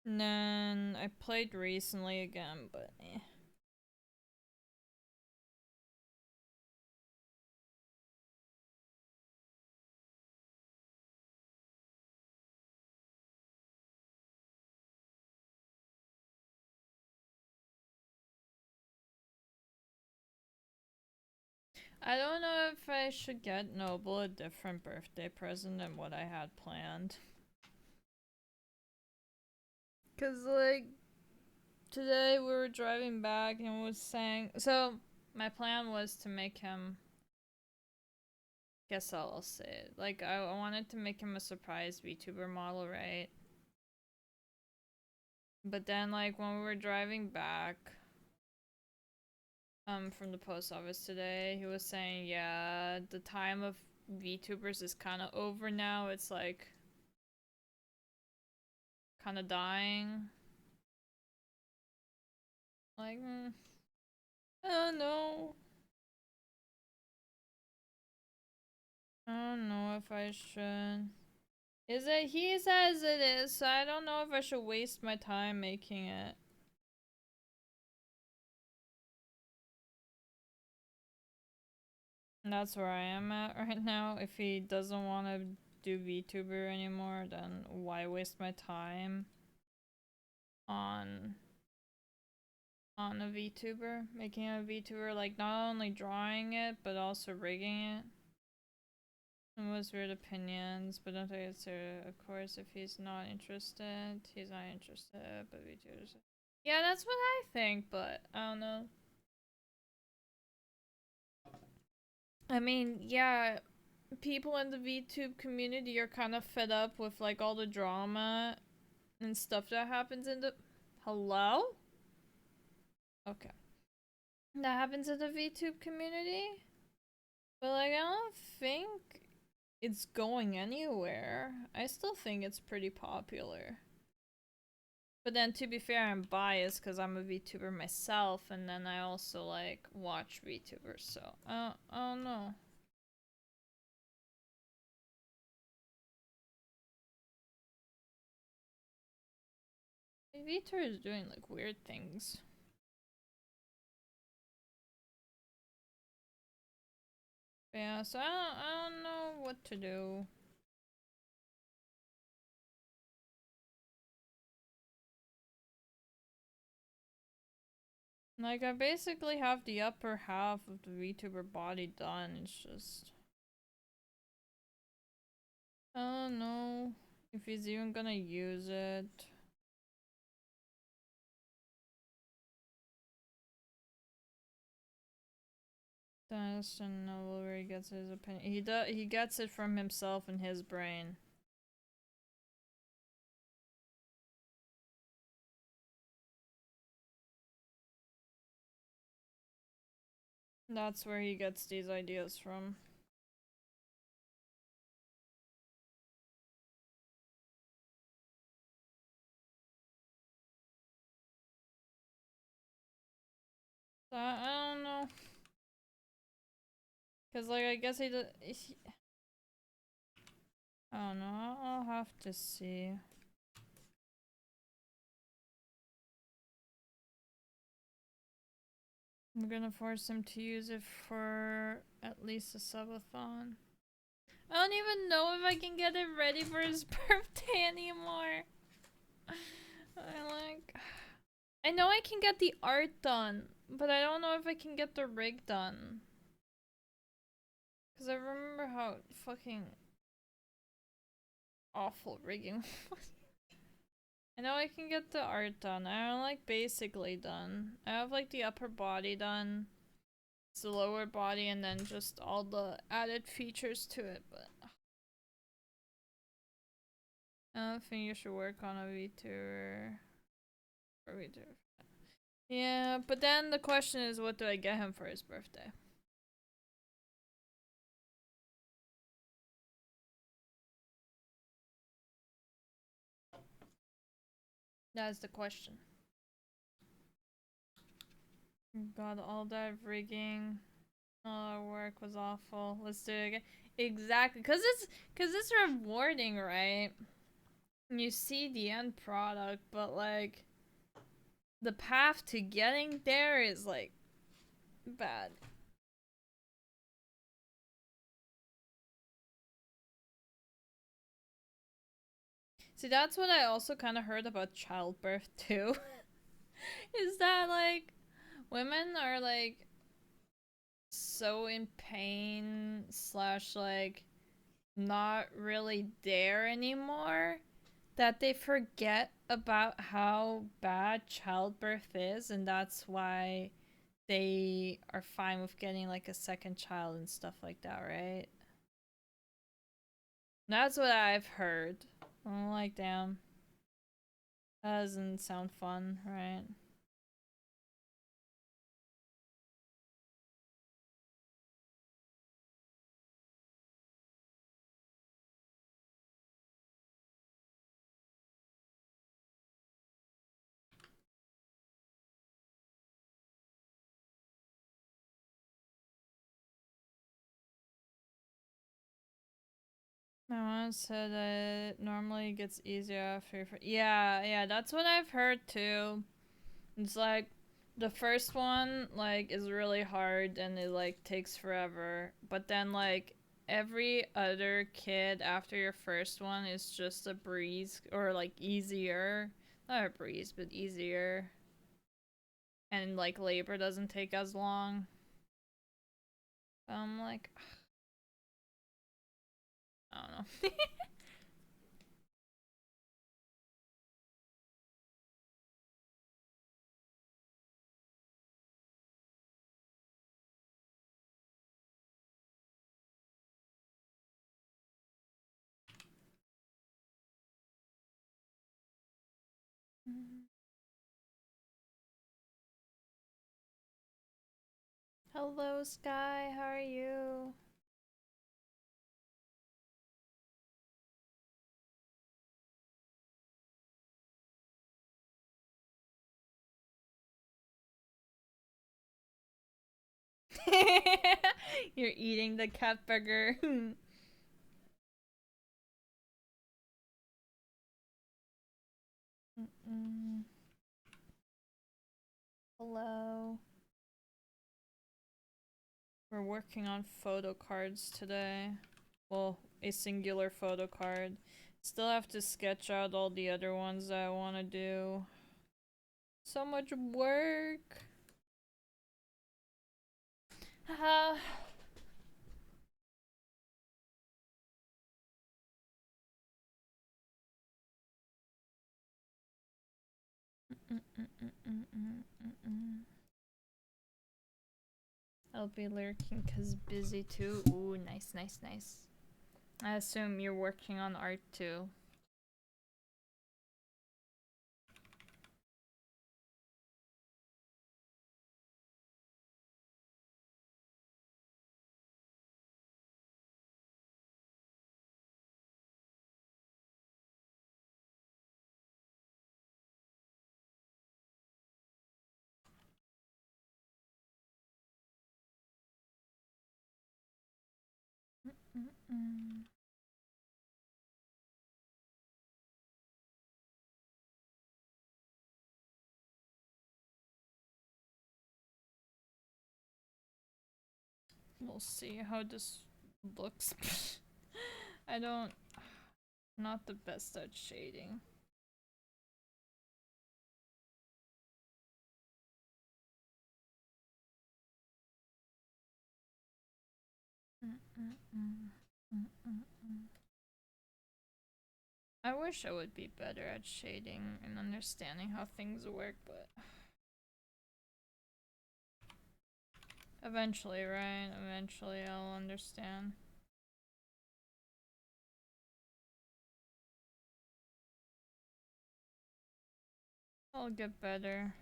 And then I played recently again, but eh. I don't know if I should get Noble a different birthday present than what I had planned. Cause, like, today we were driving back and was saying. So, my plan was to make him. Guess I'll say it. Like, I wanted to make him a surprise VTuber model, right? But then, like, when we were driving back from the post office today, he was saying, yeah, the time of VTubers is kind of over now. It's like kind of dying. Like, I don't know. I don't know if I should. Is it? He says it is, so I don't know if I should waste my time making it. And that's where I am at right now. If he doesn't want to do VTuber anymore, then why waste my time on a VTuber? Making a VTuber, like, not only drawing it, but also rigging it. And was weird opinions, but don't take it serious. Of course, if he's not interested, he's not interested, but VTubers. Yeah, that's what I think, but I don't know. I mean, yeah, people in the VTube community are kind of fed up with, like, all the drama and stuff that happens in the. Hello? Okay. That happens in the VTube community? But, like, I don't think it's going anywhere. I still think it's pretty popular. But then to be fair, I'm biased because I'm a VTuber myself, and then I also like watch VTubers, so I don't know. VTuber is doing like weird things. But yeah, so I don't know what to do. Like, I basically have the upper half of the VTuber body done. It's just, I don't know if he's even gonna use it. I just don't know where he gets his opinion. He gets it from himself and his brain. That's where he gets these ideas from. So I don't know. Cause like I guess he does. I don't know. I'll have to see. I'm gonna force him to use it for at least a subathon. I don't even know if I can get it ready for his birthday anymore. I know I can get the art done, but I don't know if I can get the rig done. Cause I remember how fucking awful rigging was. I know I can get the art done. I don't like basically done. I have like the upper body done. It's the lower body and then just all the added features to it, but I don't think you should work on a VTuber. Or VTuber. Yeah, but then the question is, what do I get him for his birthday? That's the question. God, all that rigging, all our work was awful. Let's do it again. Exactly, cause it's rewarding, right? You see the end product, but like the path to getting there is like bad. See, that's what I also kind of heard about childbirth too. Is that like women are like so in pain slash like not really there anymore that they forget about how bad childbirth is, and that's why they are fine with getting like a second child and stuff like that, right? That's what I've heard. I'm like, damn, that doesn't sound fun, right? My mom said that it normally gets easier after. Yeah, that's what I've heard too. It's like the first one like is really hard and it like takes forever, but then like every other kid after your first one is just a breeze or like easier. Not a breeze, but easier. And like labor doesn't take as long. I'm like, I don't know. Hello, Sky. How are you? You're eating the cat burger. Hello. We're working on photo cards today. Well, a singular photo card. Still have to sketch out all the other ones that I want to do. So much work. I'll be lurking cause busy too. Ooh, nice, nice, nice. I assume you're working on art too. We'll see how this looks. I don't... Not the best at shading. I wish I would be better at shading and understanding how things work, but... Eventually, right? Eventually I'll understand. I'll get better.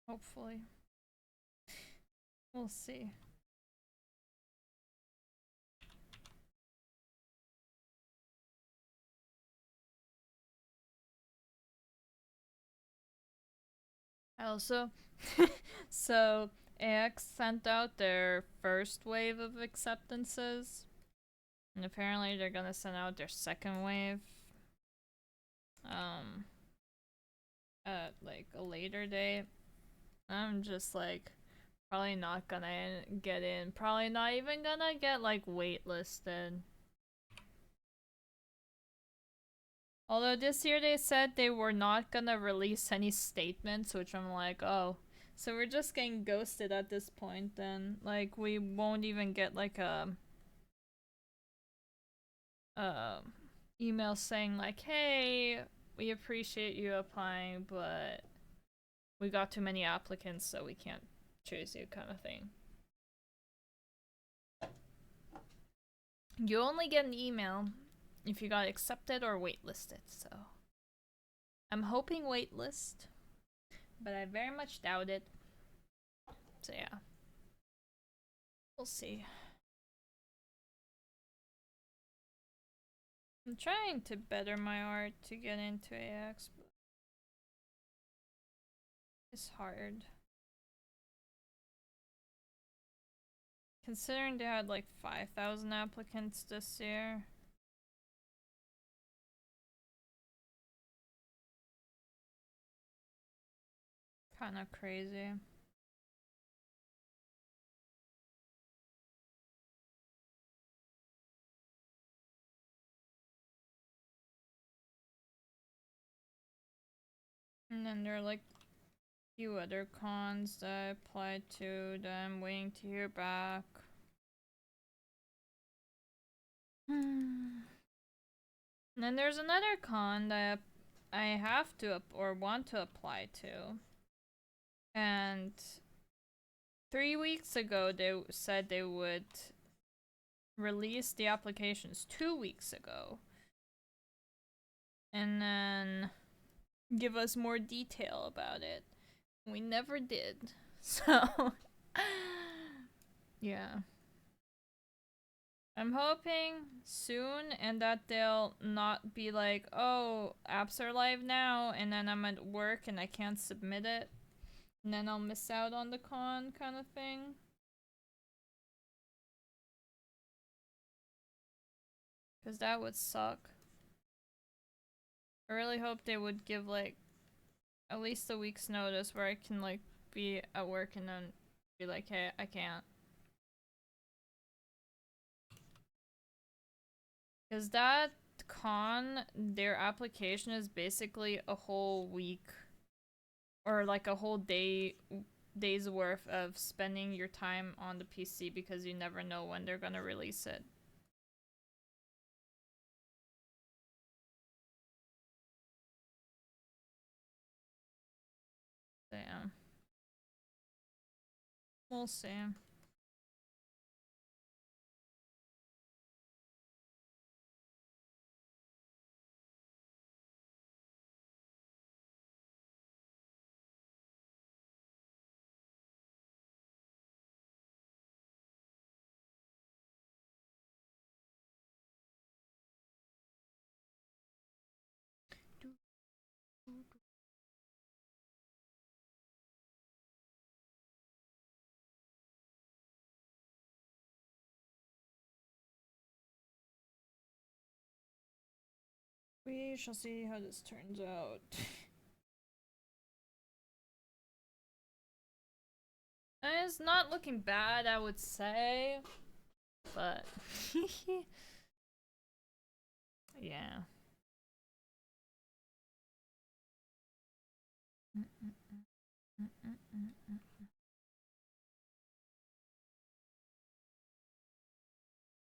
Hopefully. We'll see. I also... So, AX sent out their first wave of acceptances. And apparently they're gonna send out their second wave. At like a later date. I'm just like... Probably not gonna get in. Probably not even gonna get like waitlisted. Although this year they said they were not gonna release any statements, which I'm like, oh. So we're just getting ghosted at this point then. Like, we won't even get like a... email saying like, hey, we appreciate you applying, but we got too many applicants, so we can't choose you, kind of thing. You only get an email if you got accepted or waitlisted, so I'm hoping waitlist, but I very much doubt it. So yeah, we'll see. I'm trying to better my art to get into AX, but it's hard. Considering they had like 5,000 applicants this year. Kinda crazy. And then there are like a few other cons that I applied to that I'm waiting to hear back. And then there's another con that I have to or want to apply to. And 3 weeks ago they said they would release the applications 2 weeks ago. And then give us more detail about it. We never did. So yeah. I'm hoping soon and that they'll not be like, oh, apps are live now, and then I'm at work and I can't submit it. And then I'll miss out on the con kind of thing. Because that would suck. I really hope they would give like at least a week's notice where I can like be at work and then be like, hey, I can't. Because that con, their application is basically a whole week or like a whole day's worth of spending your time on the PC because you never know when they're gonna release it. Damn. We'll see. We shall see how this turns out. It's not looking bad, I would say, but yeah.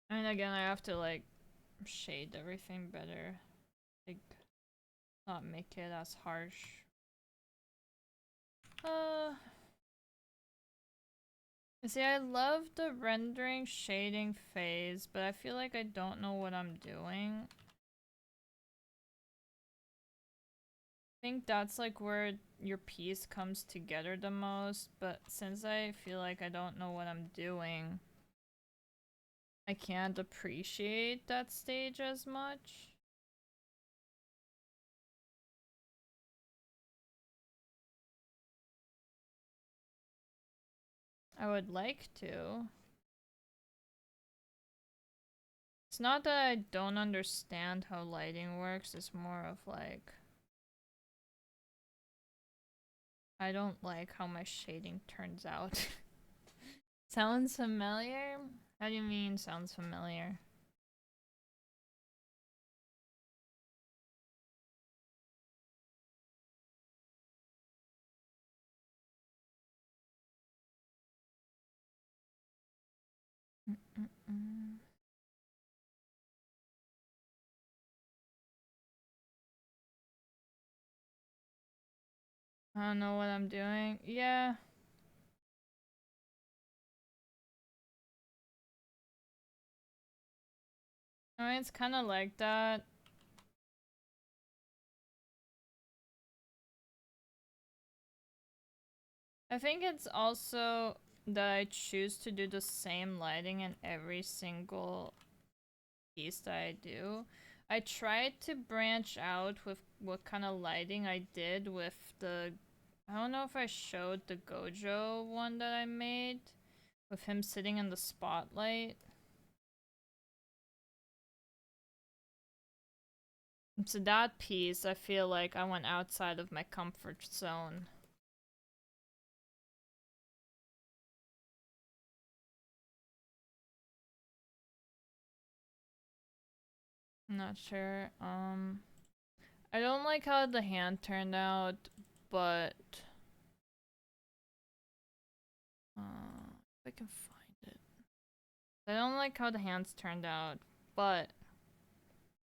And again, I have to like shade everything better, like not make it as harsh. See, I love the rendering shading phase, but I feel like I don't know what I'm doing. I think that's like where your piece comes together the most, but since I feel like I don't know what I'm doing, I can't appreciate that stage as much. I would like to. It's not that I don't understand how lighting works, it's more of like I don't like how my shading turns out. Sounds familiar? How do you mean sounds familiar? I don't know what I'm doing. Yeah. I mean, it's kind of like that. I think it's also that I choose to do the same lighting in every single piece that I do. I tried to branch out with what kind of lighting I did with the... I don't know if I showed the Gojo one that I made with him sitting in the spotlight. So that piece, I feel like I went outside of my comfort zone. I'm not sure. I don't like how the hand turned out, but if I can find it. I don't like how the hands turned out, but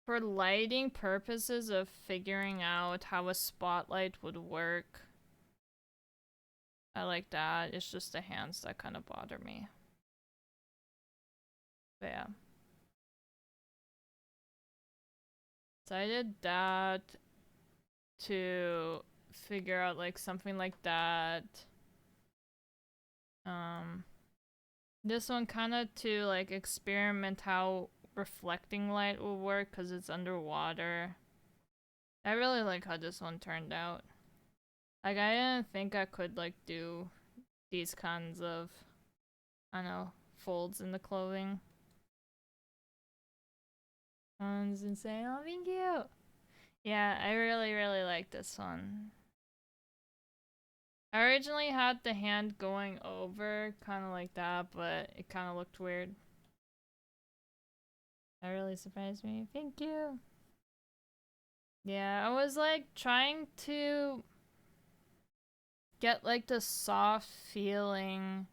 for lighting purposes of figuring out how a spotlight would work, I like that. It's just the hands that kind of bother me. But yeah. So I did that to figure out like something like that. This one kind of to like experiment how reflecting light will work because it's underwater. I really like how this one turned out. Like I didn't think I could like do these kinds of, I don't know, folds in the clothing. One's insane. Oh, thank you. Yeah, I really, really like this one. I originally had the hand going over, kind of like that, but it kind of looked weird. That really surprised me. Thank you. Yeah, I was like trying to get like the soft feeling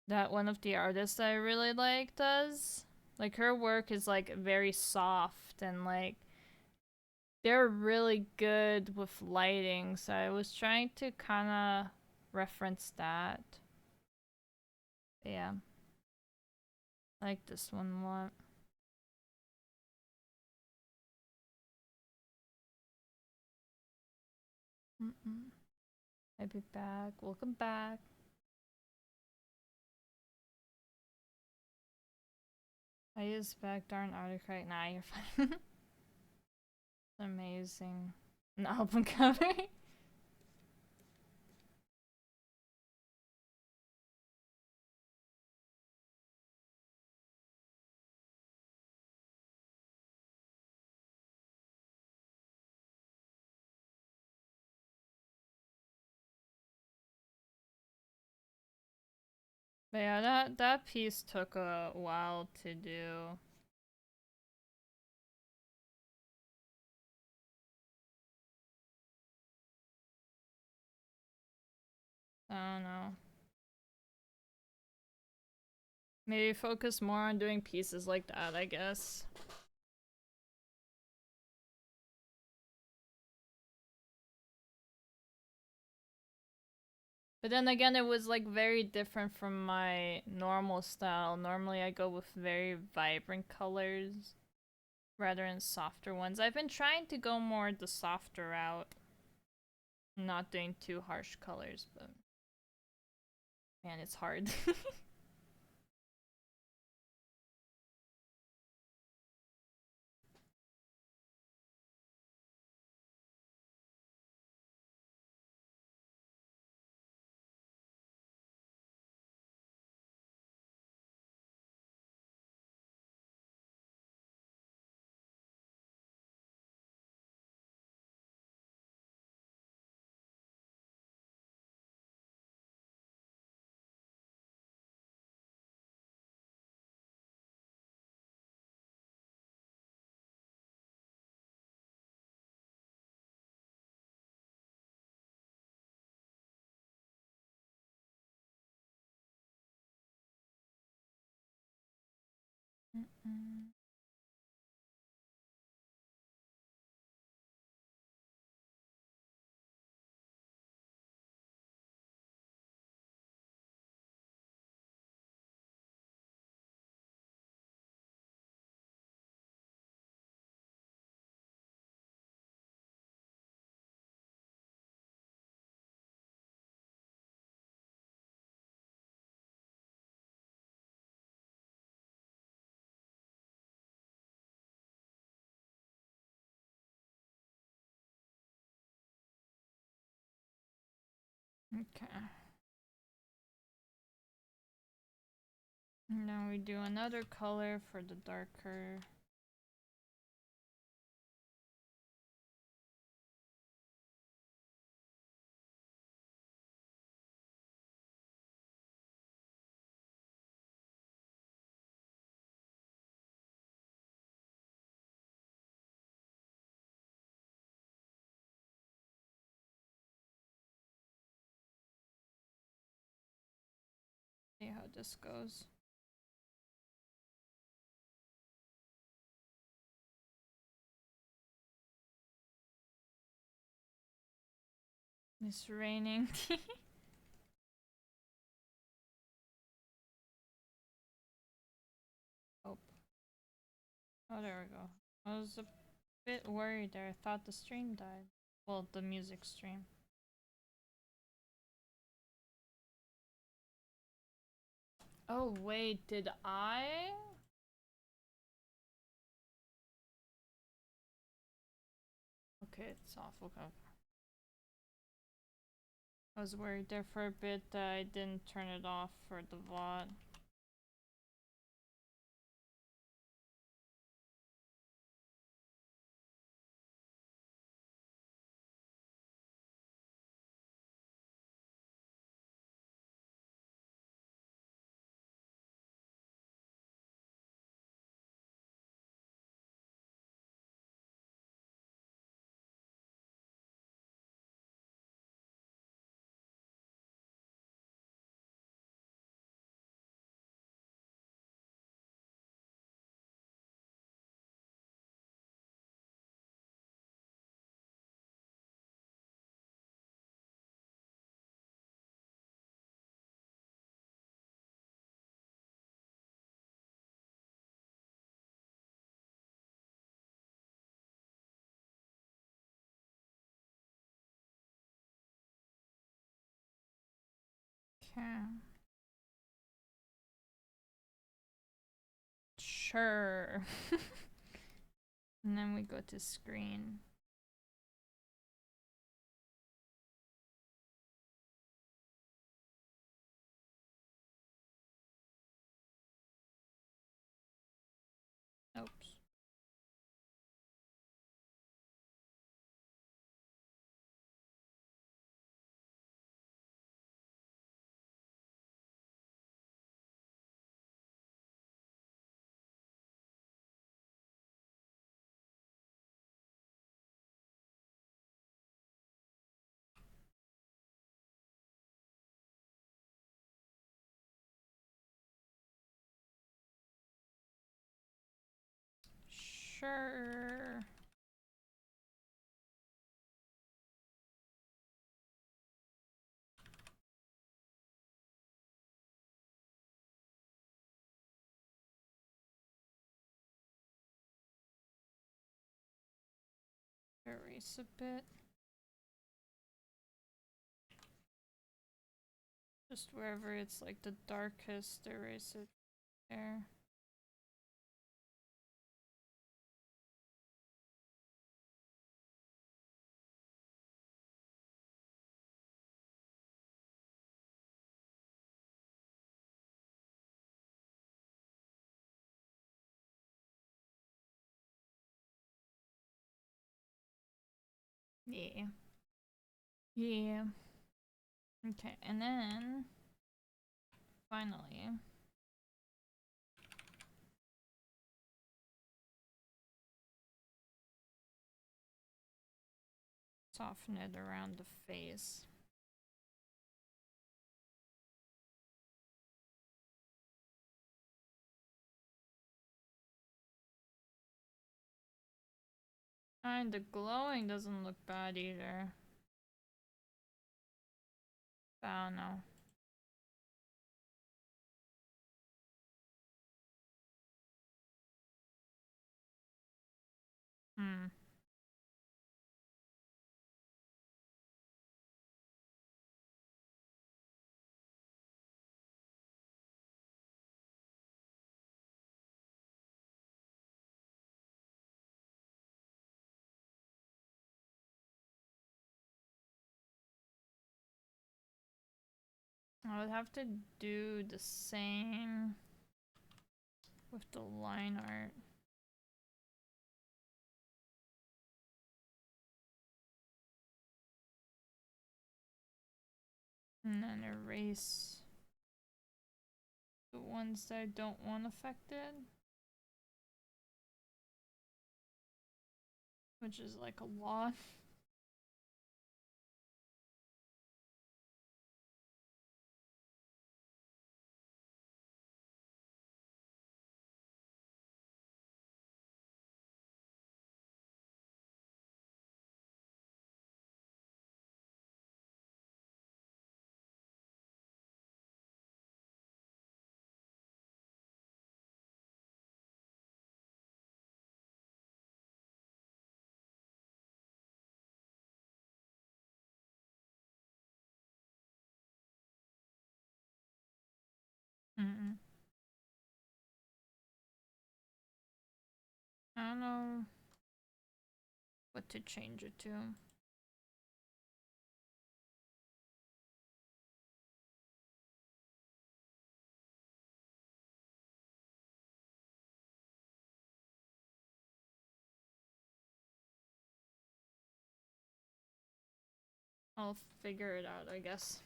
that one of the artists I really like does. Like her work is like very soft and like they're really good with lighting, so I was trying to kind of reference that. But yeah, I like this one a lot. I'll be back. Welcome back. I use back darn autocorrect. Nah, you're fine. Amazing. An album cover. But yeah, that piece took a while to do. I don't know. Maybe focus more on doing pieces like that, I guess. But then again, it was like very different from my normal style. Normally I go with very vibrant colors rather than softer ones. I've been trying to go more the softer route. Not doing too harsh colors, but man, it's hard. Okay. Now we do another color for the darker. See how this goes. It's raining. Oh. Oh, there we go. I was a bit worried there. I thought the stream died. Well, the music stream. Oh, wait, did I? Okay, it's off. Okay. I was worried there for a bit that I didn't turn it off for the VOD. Okay. Sure. And then we go to screen. Oops. Sure. Erase a bit. Just wherever it's like the darkest, erase it there. Yeah. Yeah. Okay, and then finally soften it around the face. And the glowing doesn't look bad either. I don't know. Hmm. I would have to do the same with the line art. And then erase the ones that I don't want affected. Which is like a lot. Mm-mm. I don't know what to change it to. I'll figure it out, I guess.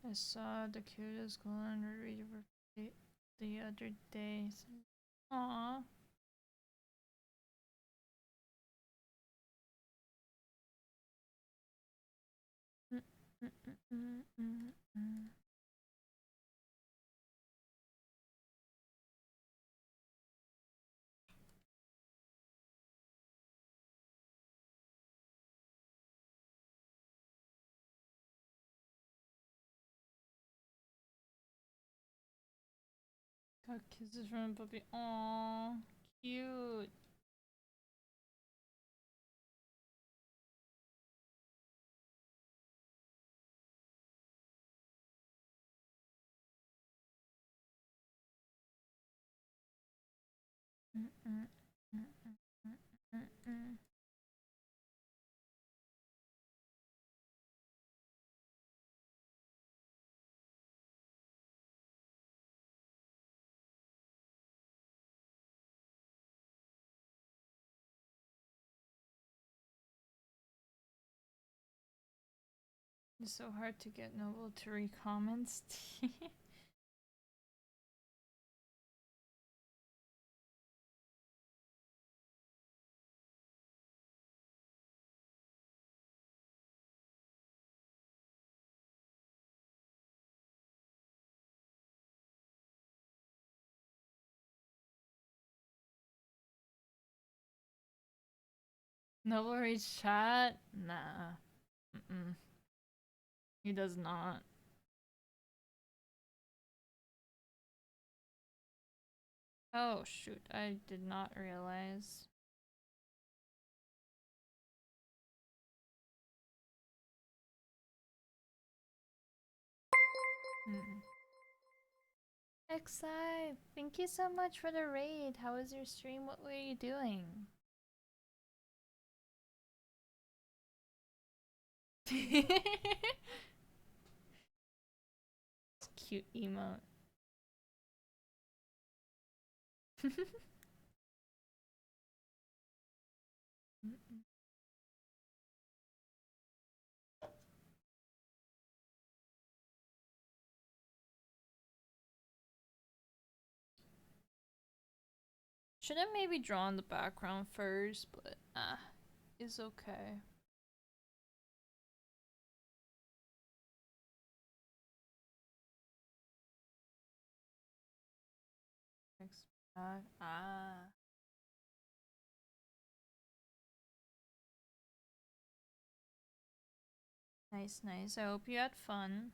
I saw the cutest golden retriever the other day. Aww. Got kisses from a puppy. Aww. Cute. It's so hard to get Noble to recomments. Noble reads chat? Nah. Mm-mm. He does not. Oh shoot, I did not realize. XI, thank you so much for the raid. How was your stream? What were you doing? Cute emote. Should have maybe drawn the background first, but it's okay. Next back. Nice, nice. I hope you had fun.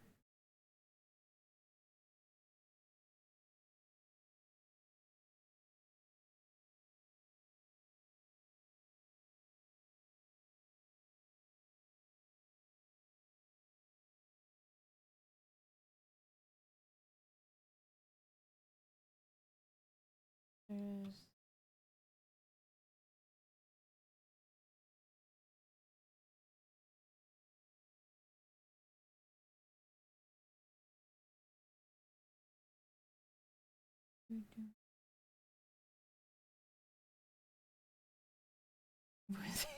There's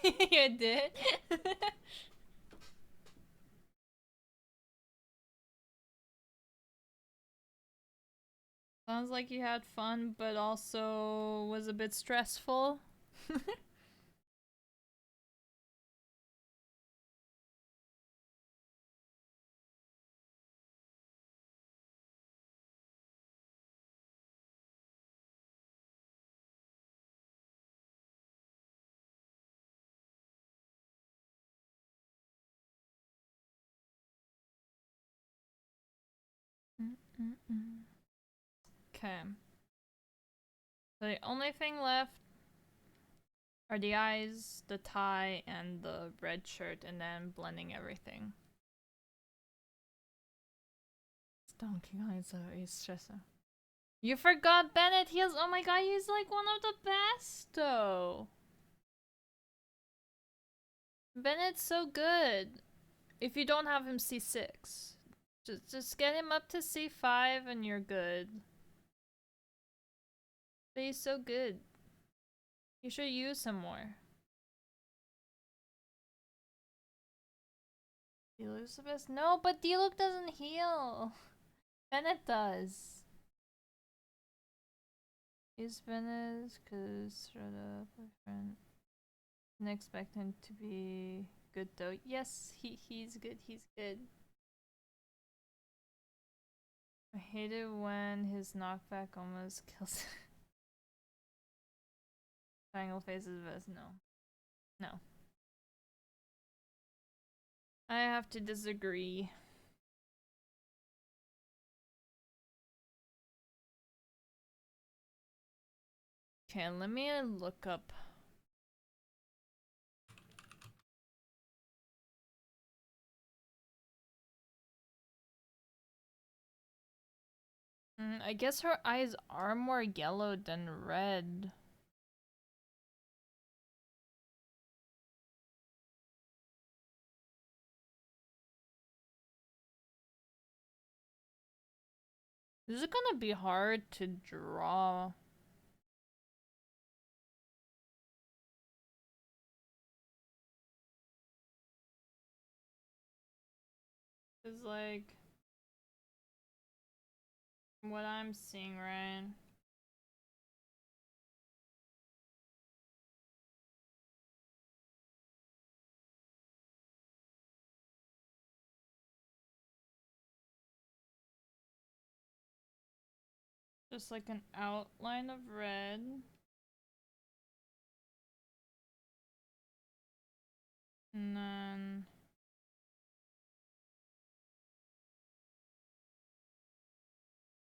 you did? Sounds like you had fun, but also was a bit stressful. Okay. So the only thing left are the eyes, the tie, and the red shirt, and then blending everything. Donkey Kong is a stressor. You forgot Bennett. He is. Oh my god, he's like one of the best though. Bennett's so good. If you don't have him C6, just get him up to C5 and you're good. But he's so good. You should use him more. D-Luke's the best. No, but D-Luke doesn't heal. Bennett does. Is Bennett cause sort of boyfriend. Didn't expect him to be good though. Yes, he's good. He's good. I hate it when his knockback almost kills. Triangle face is the best. No. No. I have to disagree. Okay, let me look up. I guess her eyes are more yellow than red. This is gonna be hard to draw. Cause like, what I'm seeing, right? Just like an outline of red. And then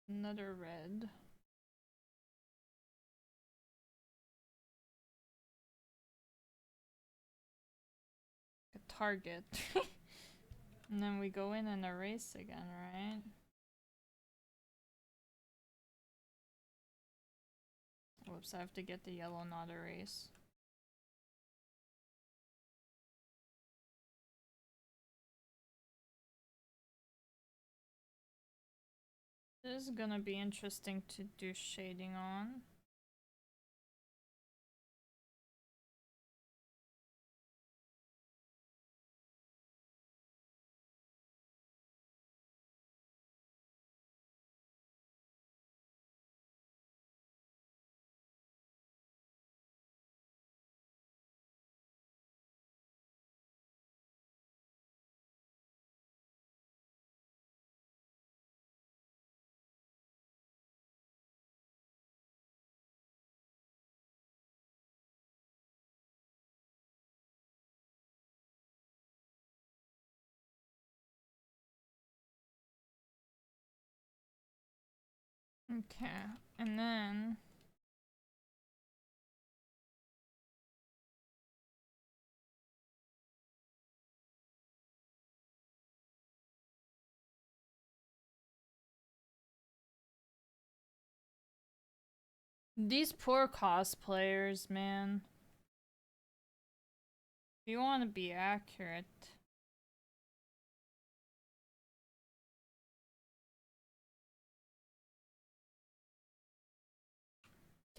another red. A target. And then we go in and erase again, right? Whoops, I have to get the yellow not erase. This is gonna be interesting to do shading on. Okay, and then these poor cosplayers, man. If you want to be accurate.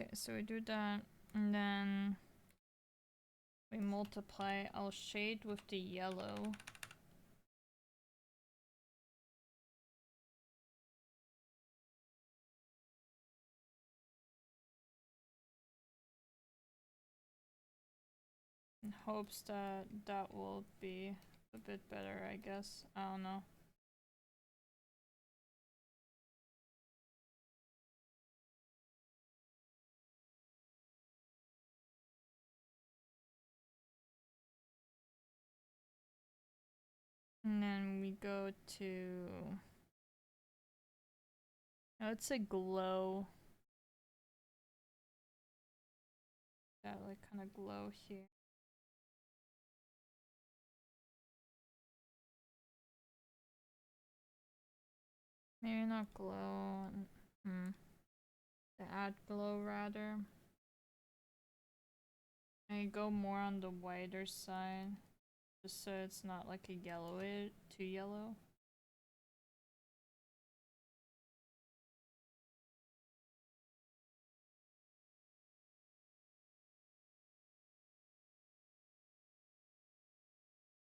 Okay, so we do that, and then we multiply. I'll shade with the yellow. In hopes that that will be a bit better, I guess. I don't know. And then we go to... oh, it's a glow. That like kind of glow here. Maybe not glow. To add glow rather. I go more on the whiter side. Just so it's not like a yellowish, too yellow.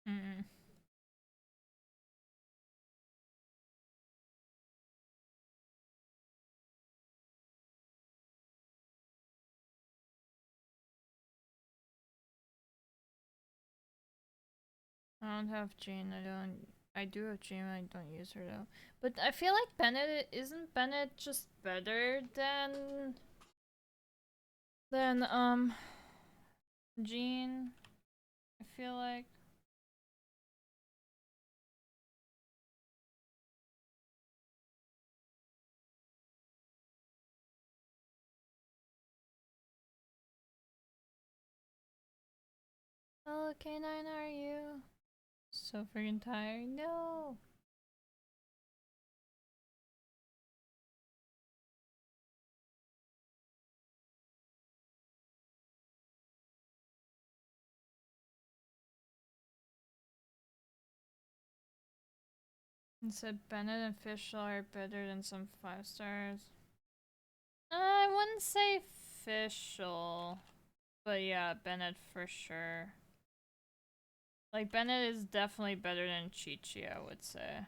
Mm. I don't have Jean. I do have Jean. I don't use her though. But I feel like Bennett isn't Bennett just better than Jean. I feel like. Oh, K9, are you? So freaking tired. No. It said Bennett and Fischl are better than some 5 stars. I wouldn't say Fischl. But yeah, Bennett for sure. Like, Bennett is definitely better than Chi-Chi, I would say.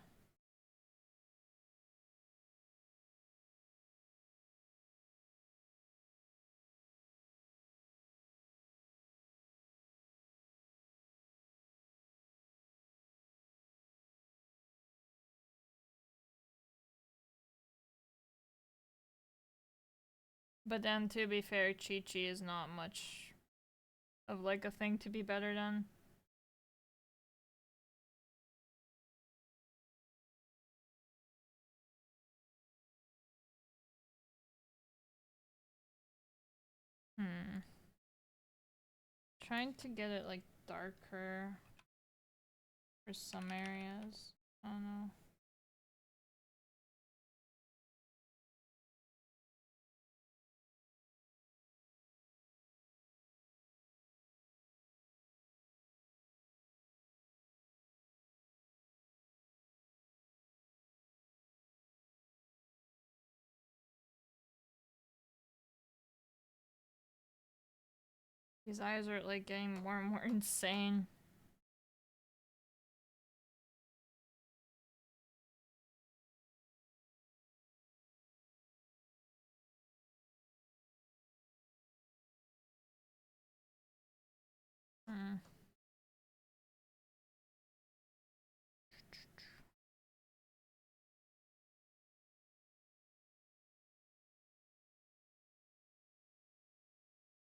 But then, to be fair, Chi-Chi is not much of like a thing to be better than. Trying to get it like darker for some areas. I don't know. These eyes are like getting more and more insane. Hmm.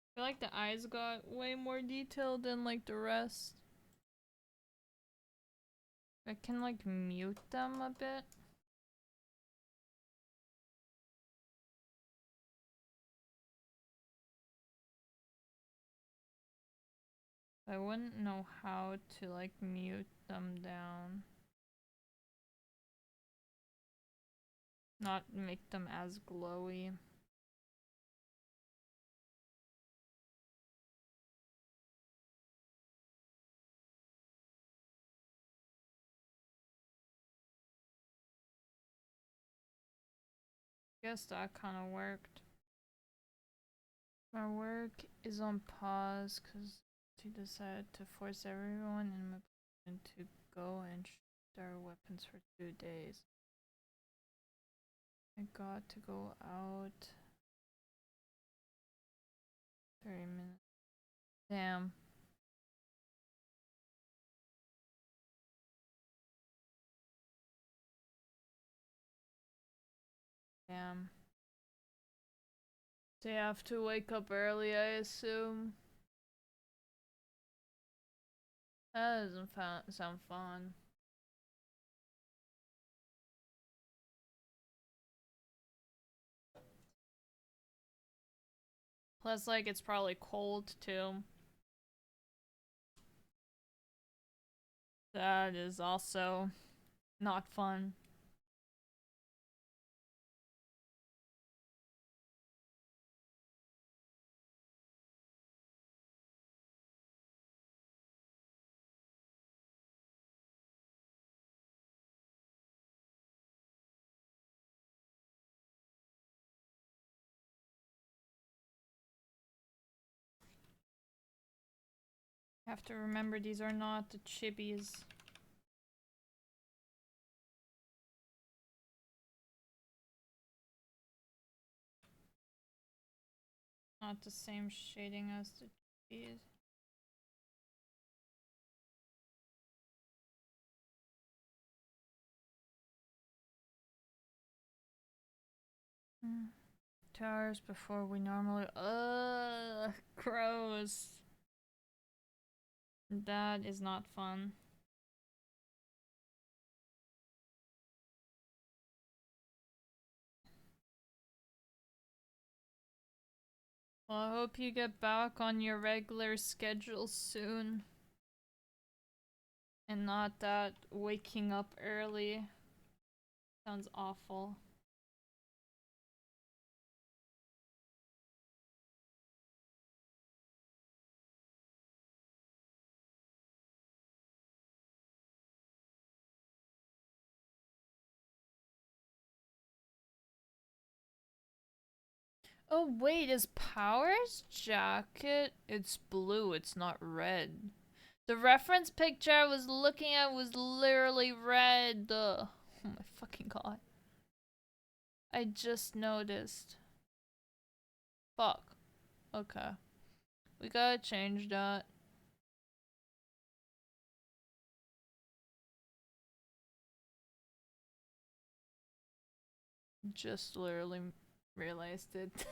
I feel like the eyes got way more detailed than like the rest. I can like mute them a bit. I wouldn't know how to like mute them down. Not make them as glowy. Guess that kind of worked. My work is on pause because he decided to force everyone in my position to go and shoot their weapons for 2 days. I got to go out 30 minutes. Damn. Damn. They have to wake up early, I assume. That doesn't sound fun. Plus, like, it's probably cold too. That is also not fun. Have to remember these are not the chibis. Not the same shading as the chibis. Mm. 2 hours before we normally. Ugh, gross. That is not fun. Well, I hope you get back on your regular schedule soon. And not that waking up early. Sounds awful. Oh wait, is Power's jacket? It's blue, it's not red. The reference picture I was looking at was literally red. Oh my fucking god. I just noticed. Fuck. Okay. We gotta change that. Just literally realized it.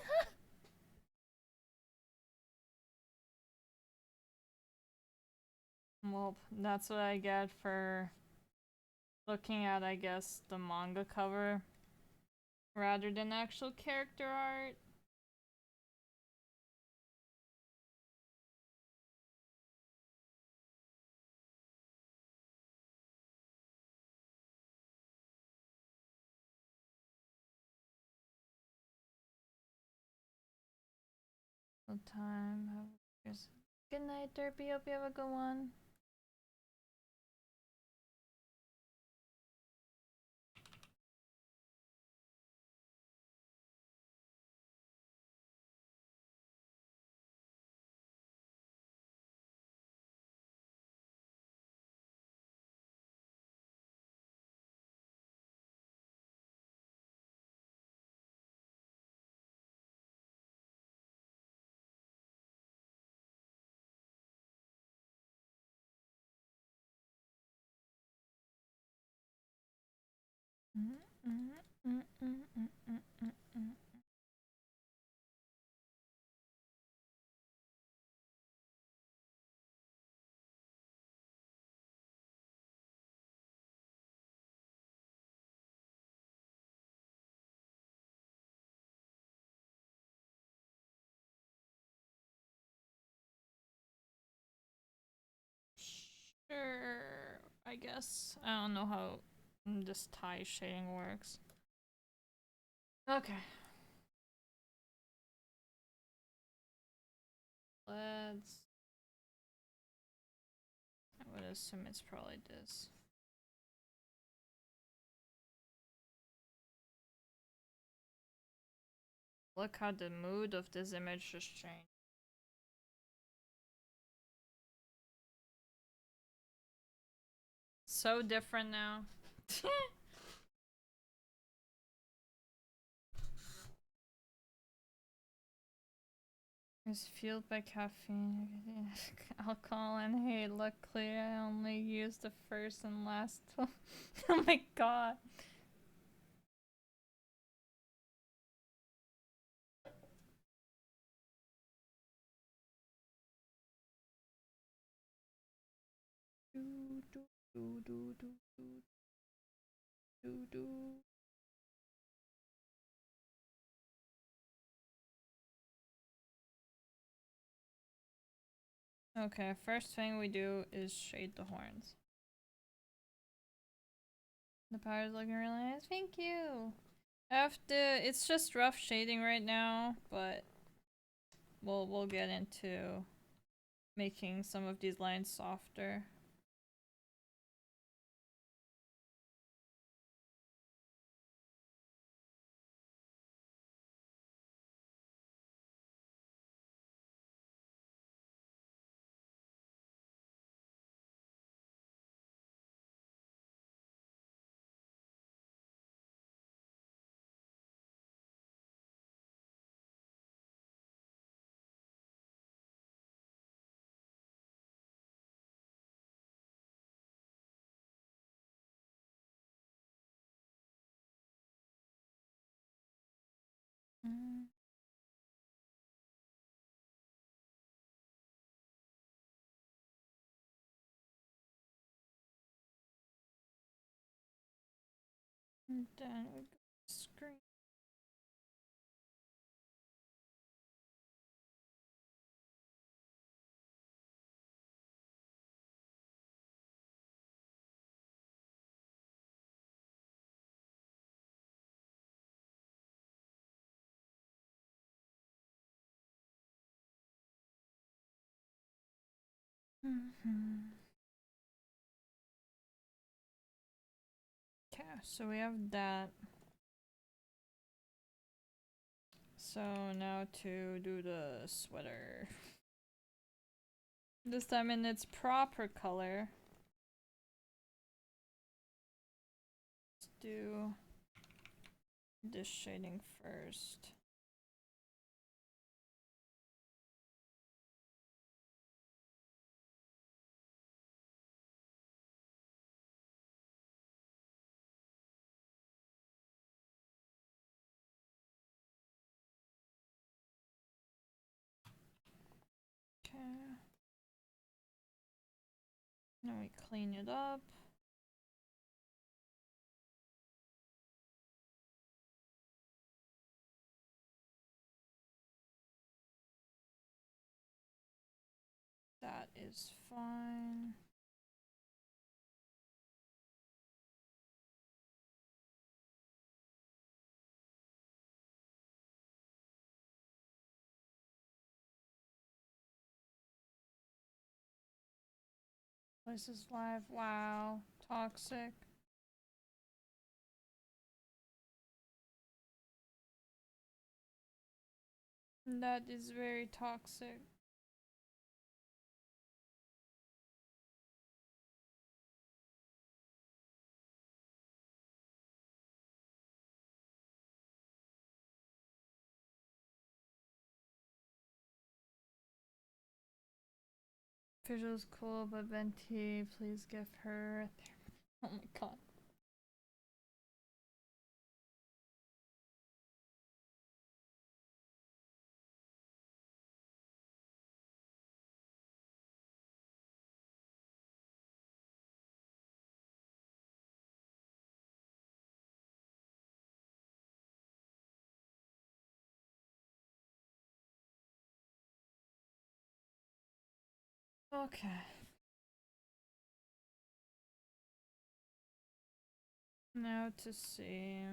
Well, that's what I get for looking at, I guess, the manga cover rather than actual character art. What time? Good night, Derpy. Hope you have a good one. Sure, I guess. I don't know how this tie shading works. Okay. Let's. I would assume it's probably this. Look how the mood of this image just changed. So different now. It's fueled by caffeine, alcohol, and hate. Luckily, I only used the first and last one. Oh my god. Okay, first thing we do is shade the horns. The power's looking really nice. Thank you. It's just rough shading right now, but we'll get into making some of these lines softer. Mm. And then we go to screen. Okay, so we have that. So now to do the sweater. This time in its proper color. Let's do this shading first. Okay. Now we clean it up. That is fine. This is live. Wow. Toxic. That is very toxic. Visual's cool, but Venti, please give her. Oh my god. Okay. Now to see.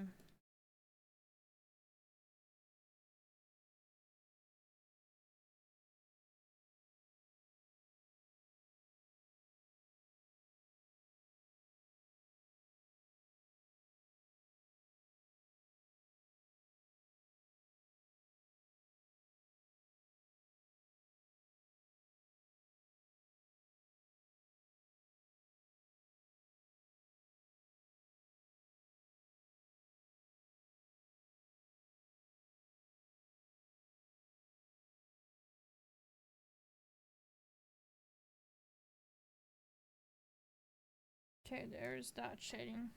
Okay, there's that shading.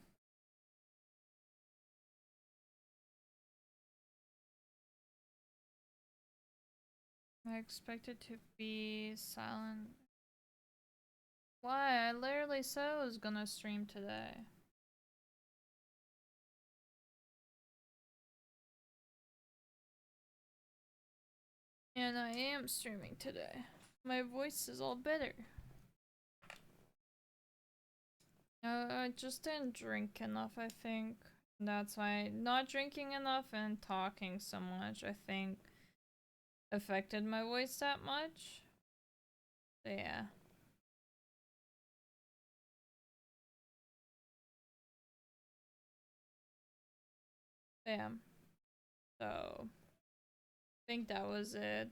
I expect it to be silent. Why? I literally said I was gonna stream today. And I am streaming today. My voice is all better. I just didn't drink enough, I think. That's why not drinking enough and talking so much, I think, affected my voice that much. So yeah. Bam. So, I think that was it.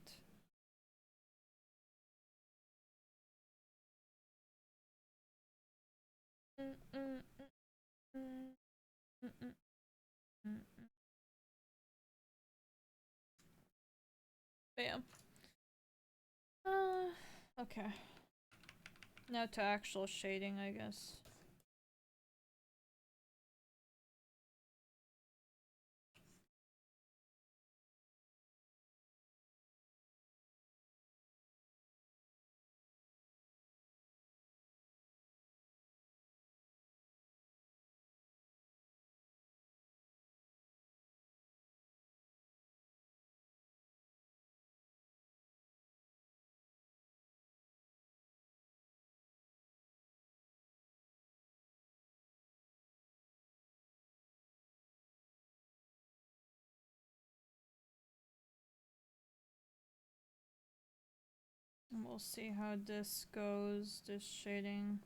Bam. Okay. Now to actual shading, I guess. We'll see how this goes, this shading.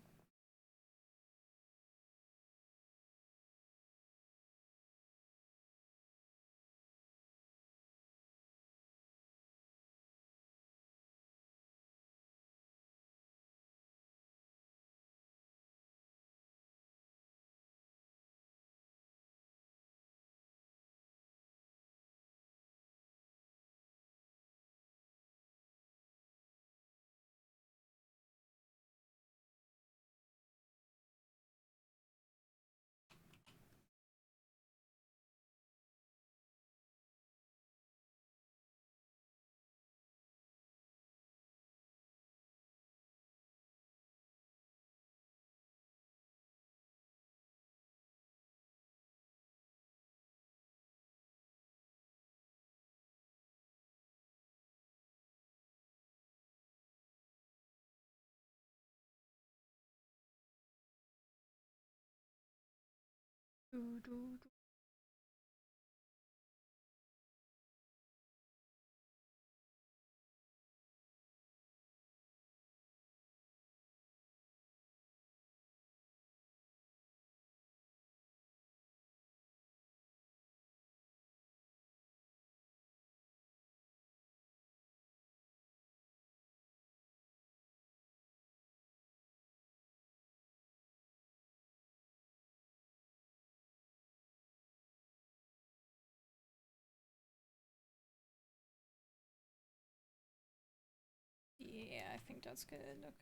Yeah, I think that's good. Okay.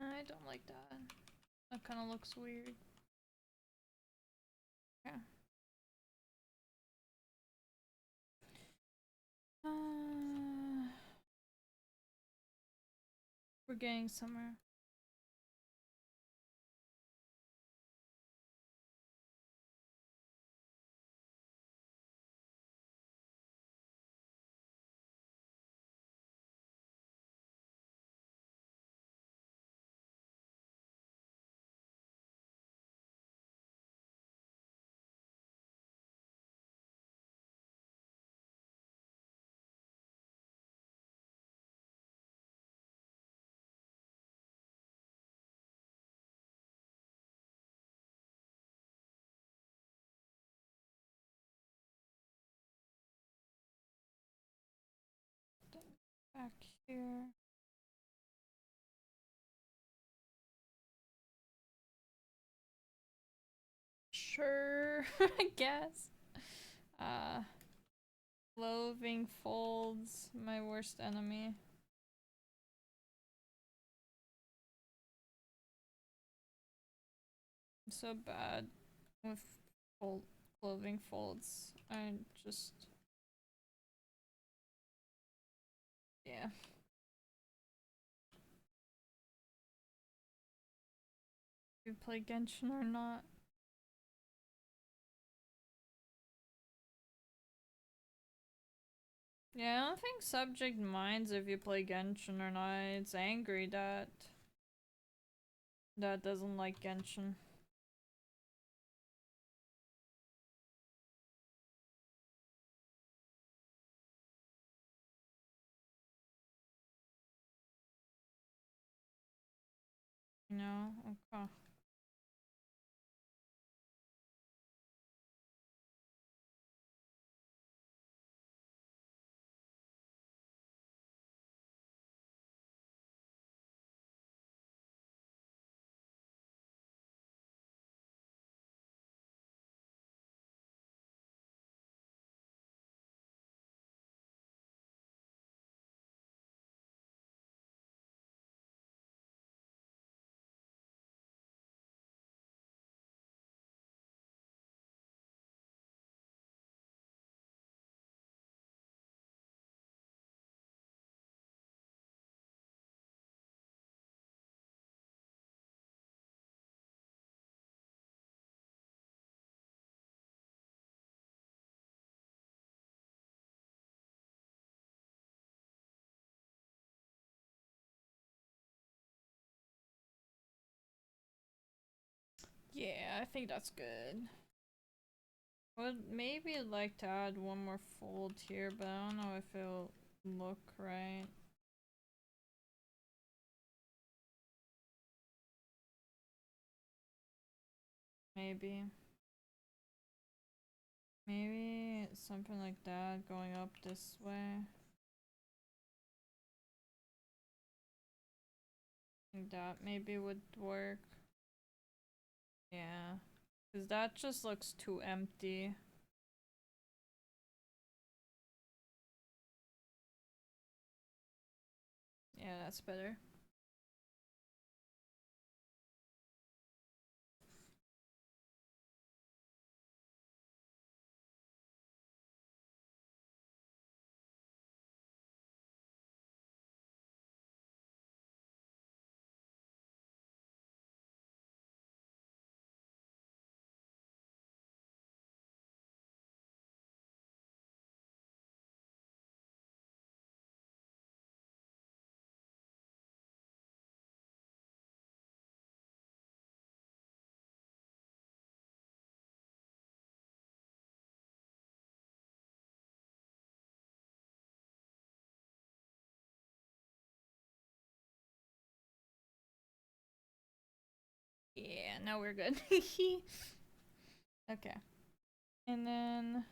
I don't like that. That kind of looks weird. Yeah. We're getting somewhere. Back here. Sure, I guess. Uh, Clothing folds, my worst enemy. I'm so bad with clothing folds. I just, yeah. Do you play Genshin or not? Yeah, I don't think subject minds if you play Genshin or not. It's angry that doesn't like Genshin. You know? Okay. I think that's good. Would maybe like to add one more fold here, but I don't know if it'll look right. Maybe. Maybe something like that going up this way. I think that maybe would work. Yeah. Because that just looks too empty. Yeah, that's better. Yeah, now we're good. Okay. And then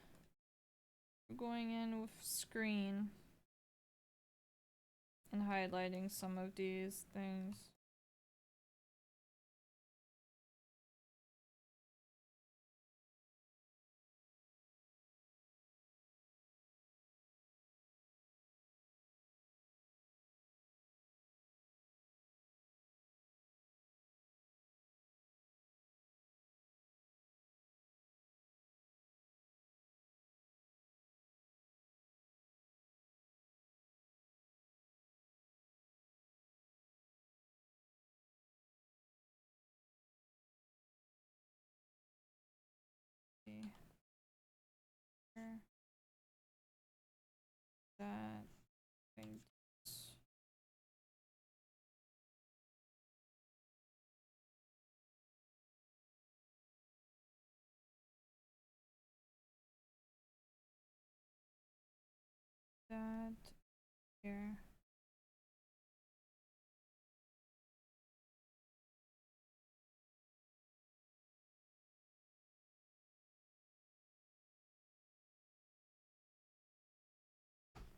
going in with screen and highlighting some of these things. Here, that thing. That here.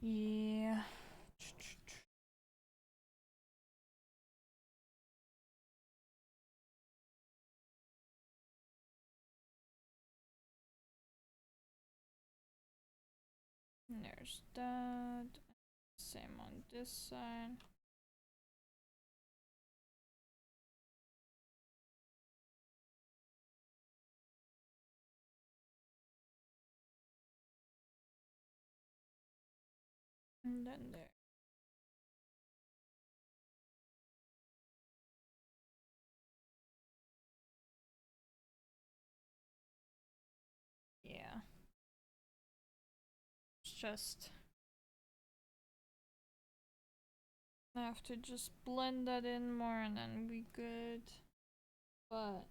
Yeah. And there's that. Same on this side. And then there. Yeah. It's just I have to just blend that in more and then we good. But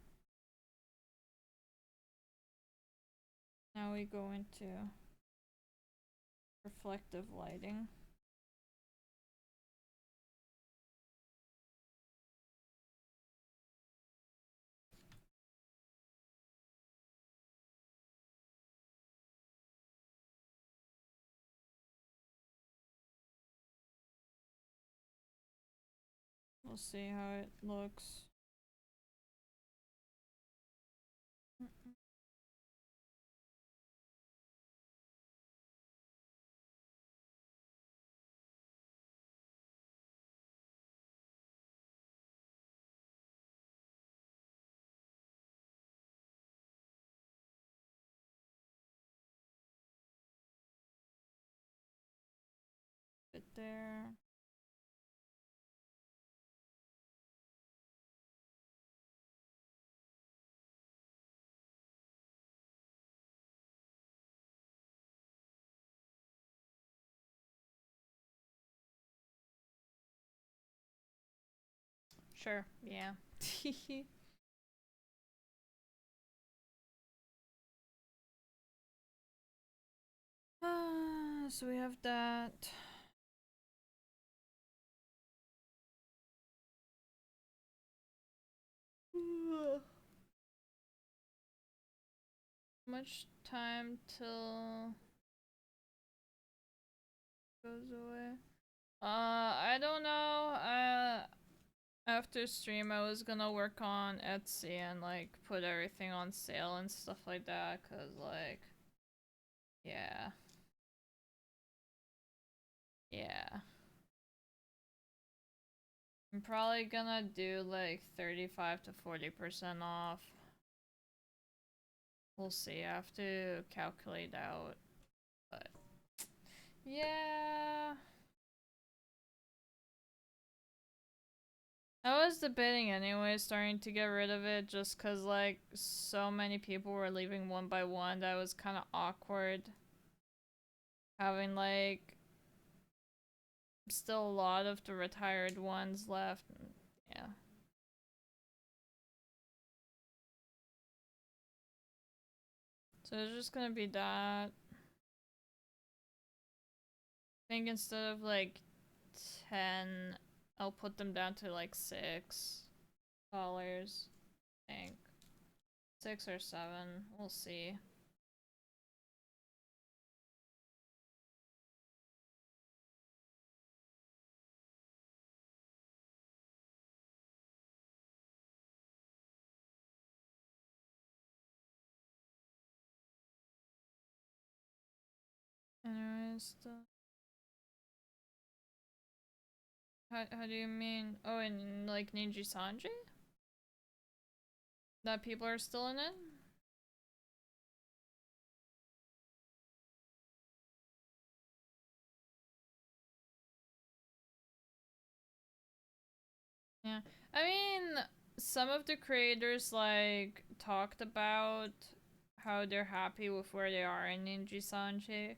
now we go into reflective lighting. We'll see how it looks. Bit there. Sure, yeah. So we have that. Much time till goes away. I don't know. After stream, I was gonna work on Etsy and like put everything on sale and stuff like that. Cause like, yeah, yeah. I'm probably gonna do like 35 to 40% off. We'll see. I have to calculate out, but yeah. I was debating anyway, starting to get rid of it just cause like so many people were leaving one by one that was kind of awkward. Having like still a lot of the retired ones left. Yeah. So it's just gonna be that. I think instead of like 10, I'll put them down to like $6. I think 6 or 7. We'll see. Anyways, how do you mean? Oh, in like Ninja Sanji? That people are still in it? Yeah. I mean, some of the creators like talked about how they're happy with where they are in Ninja Sanji.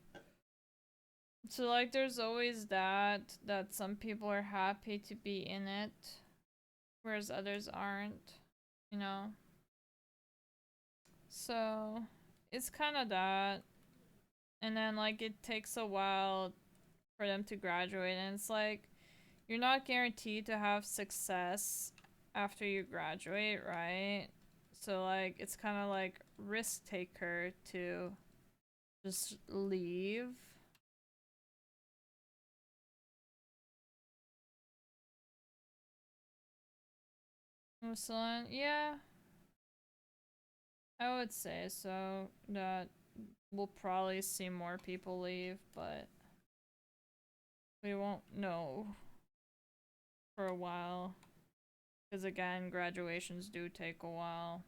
So like there's always that some people are happy to be in it whereas others aren't, you know. So it's kind of that. And then like it takes a while for them to graduate and it's like you're not guaranteed to have success after you graduate, right? So like it's kind of like risk taker to just leave. So yeah, I would say so. That we'll probably see more people leave, but we won't know for a while. Because again, graduations do take a while.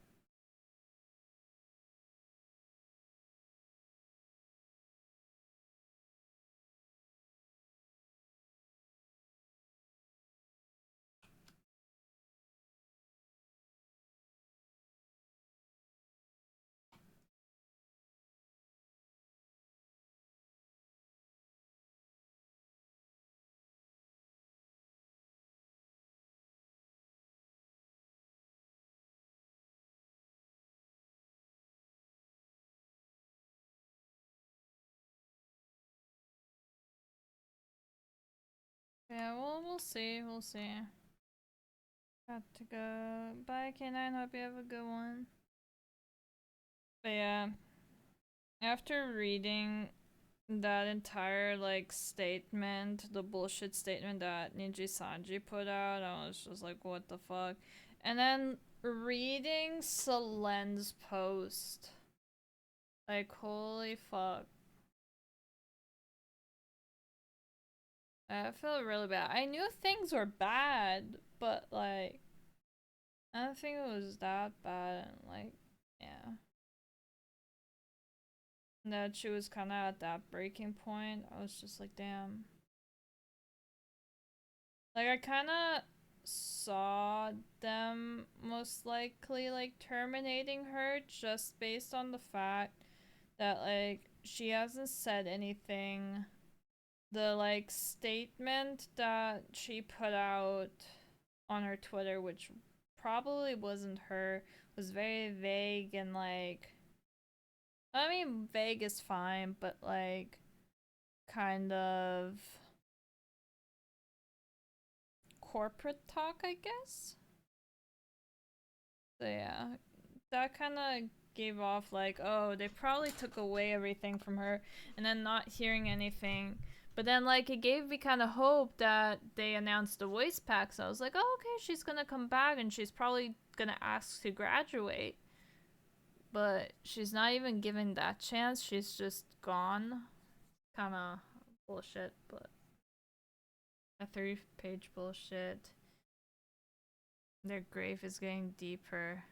Yeah, well, we'll see. We'll see. Got to go. Bye, K9. Hope you have a good one. But yeah, after reading that entire like statement, the bullshit statement that Ninja Sanji put out, I was just like, what the fuck? And then reading Selen's post, like, holy fuck. I feel really bad. I knew things were bad, but like, I don't think it was that bad. And like, yeah. That she was kind of at that breaking point. I was just like, damn. Like, I kind of saw them most likely like terminating her just based on the fact that like she hasn't said anything. The like statement that she put out on her Twitter, which probably wasn't her, was very vague and like, I mean, vague is fine, but like kind of corporate talk, I guess. So yeah, that kind of gave off like, oh, they probably took away everything from her, and then not hearing anything. But then like it gave me kind of hope that they announced the voice pack. So I was like, oh, okay, she's gonna come back and she's probably gonna ask to graduate. But she's not even given that chance. She's just gone. Kind of bullshit, but a 3-page bullshit. Their grave is getting deeper.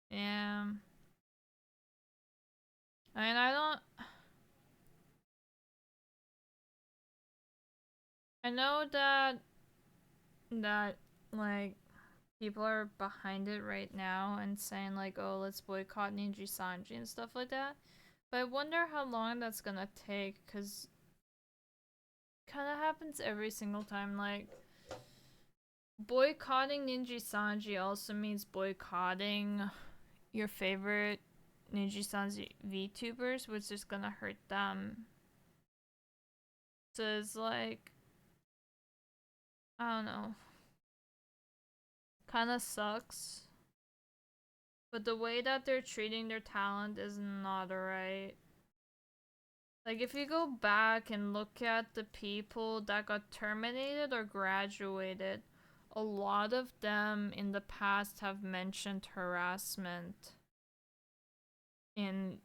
Yeah. I mean, I know that like people are behind it right now and saying like, oh, let's boycott Ninja Sanji and stuff like that. But I wonder how long that's gonna take, cause kind of happens every single time. Like boycotting Ninja Sanji also means boycotting your favorite Ninja Sanji VTubers, which is gonna hurt them. So it's like, I don't know, kind of sucks. But the way that they're treating their talent is not alright. Like, if you go back and look at the people that got terminated or graduated, a lot of them in the past have mentioned harassment in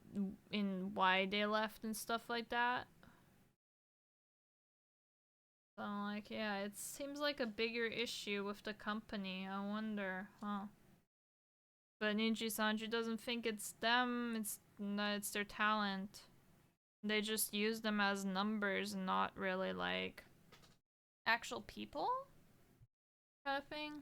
why they left and stuff like that. So, like, yeah, it seems like a bigger issue with the company. I wonder, huh? But Ninja Sanji doesn't think it's them, it's their talent. They just use them as numbers, not really like actual people kind of thing.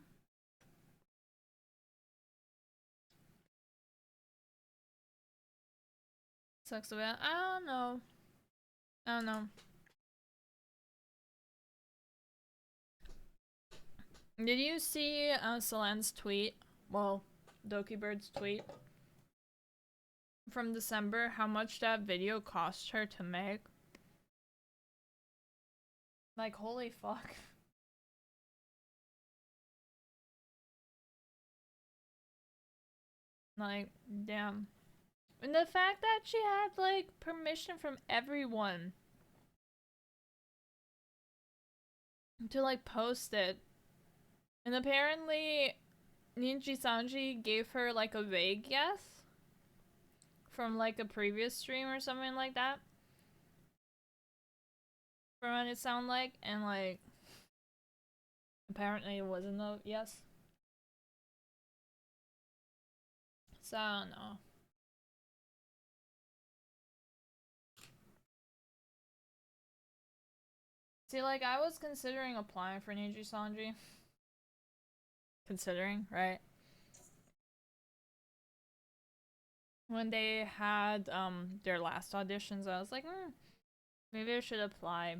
Sucks about. I don't know. I don't know. Did you see Solan's tweet? Well, Doki Bird's tweet from December. How much that video cost her to make? Like, holy fuck. Like, damn. And the fact that she had like permission from everyone to like post it. And apparently Ninja Sanji gave her like a vague yes from like a previous stream or something like that. From what it sounded like, and like apparently it wasn't a yes. So I don't know. See, like I was considering applying for Ninja Sanji. Considering, right? When they had their last auditions, I was like, maybe I should apply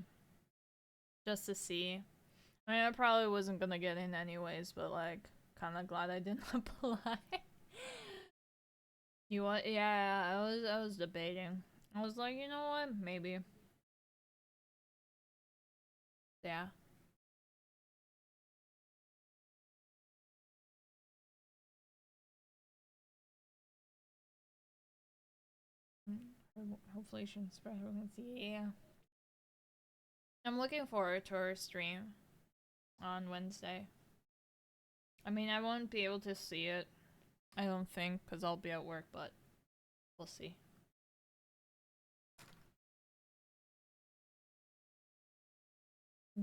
just to see. I mean, I probably wasn't gonna get in anyways, but like, kind of glad I didn't apply. You what? Yeah, I was debating. I was like, you know what? Maybe. Yeah. Hopefully, she can spread her wings. Yeah. I'm looking forward to her stream on Wednesday. I mean, I won't be able to see it, I don't think, because I'll be at work, but we'll see.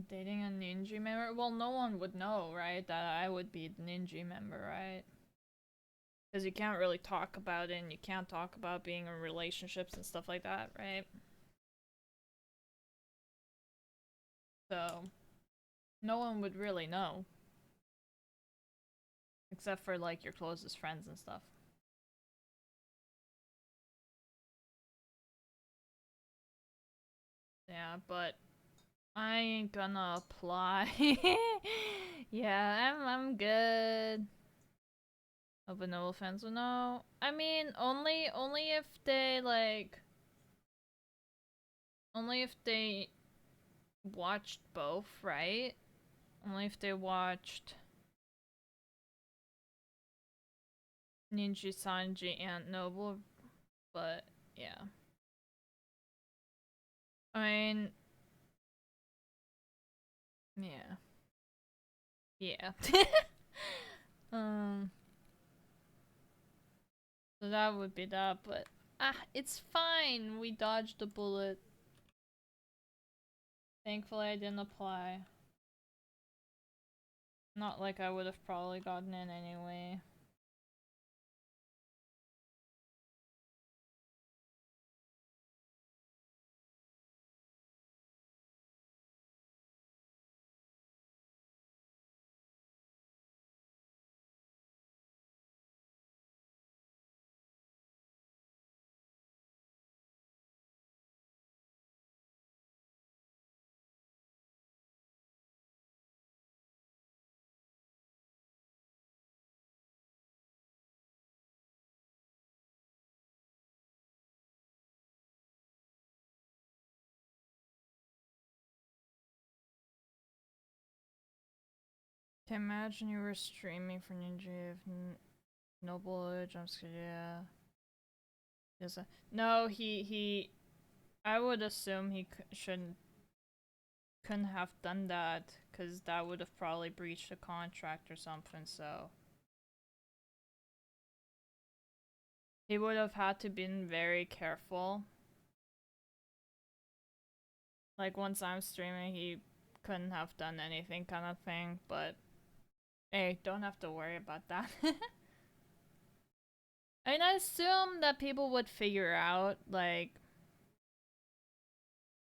Dating a ninja member? Well, no one would know, right? That I would be the ninja member, right? Because you can't really talk about it, and you can't talk about being in relationships and stuff like that, right? So, no one would really know. Except for, like, your closest friends and stuff. Yeah, but I ain't gonna apply. Yeah, I'm good. Oh, but no offense, no. I mean, only if they like, Only if they watched both, right? Only if they watched Ninja Sanji and Noble, but yeah. I mean, yeah. Yeah. um, so that would be that, but it's fine. We dodged the bullet. Thankfully, I didn't apply. Not like I would have probably gotten in anyway. To imagine you were streaming for Ninja of Noble jump scare, yeah. Yes, no, he. I would assume he couldn't have done that, because that would have probably breached a contract or something, so. He would have had to been very careful. Like, once I'm streaming, he couldn't have done anything kind of thing, but hey, don't have to worry about that. I mean, I assume that people would figure out, like,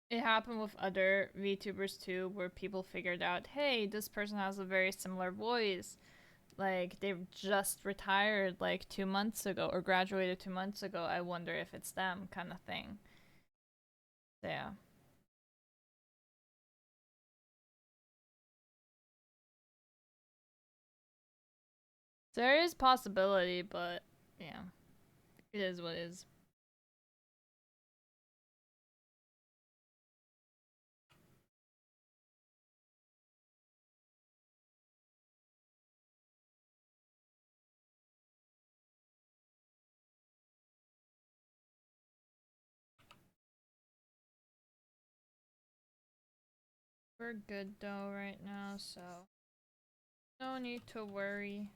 it happened with other VTubers too, where people figured out, hey, this person has a very similar voice. Like, they've just retired like 2 months ago or graduated 2 months ago. I wonder if it's them, kind of thing. So, yeah. There is possibility, but yeah, it is what it is. We're good though right now, so no need to worry.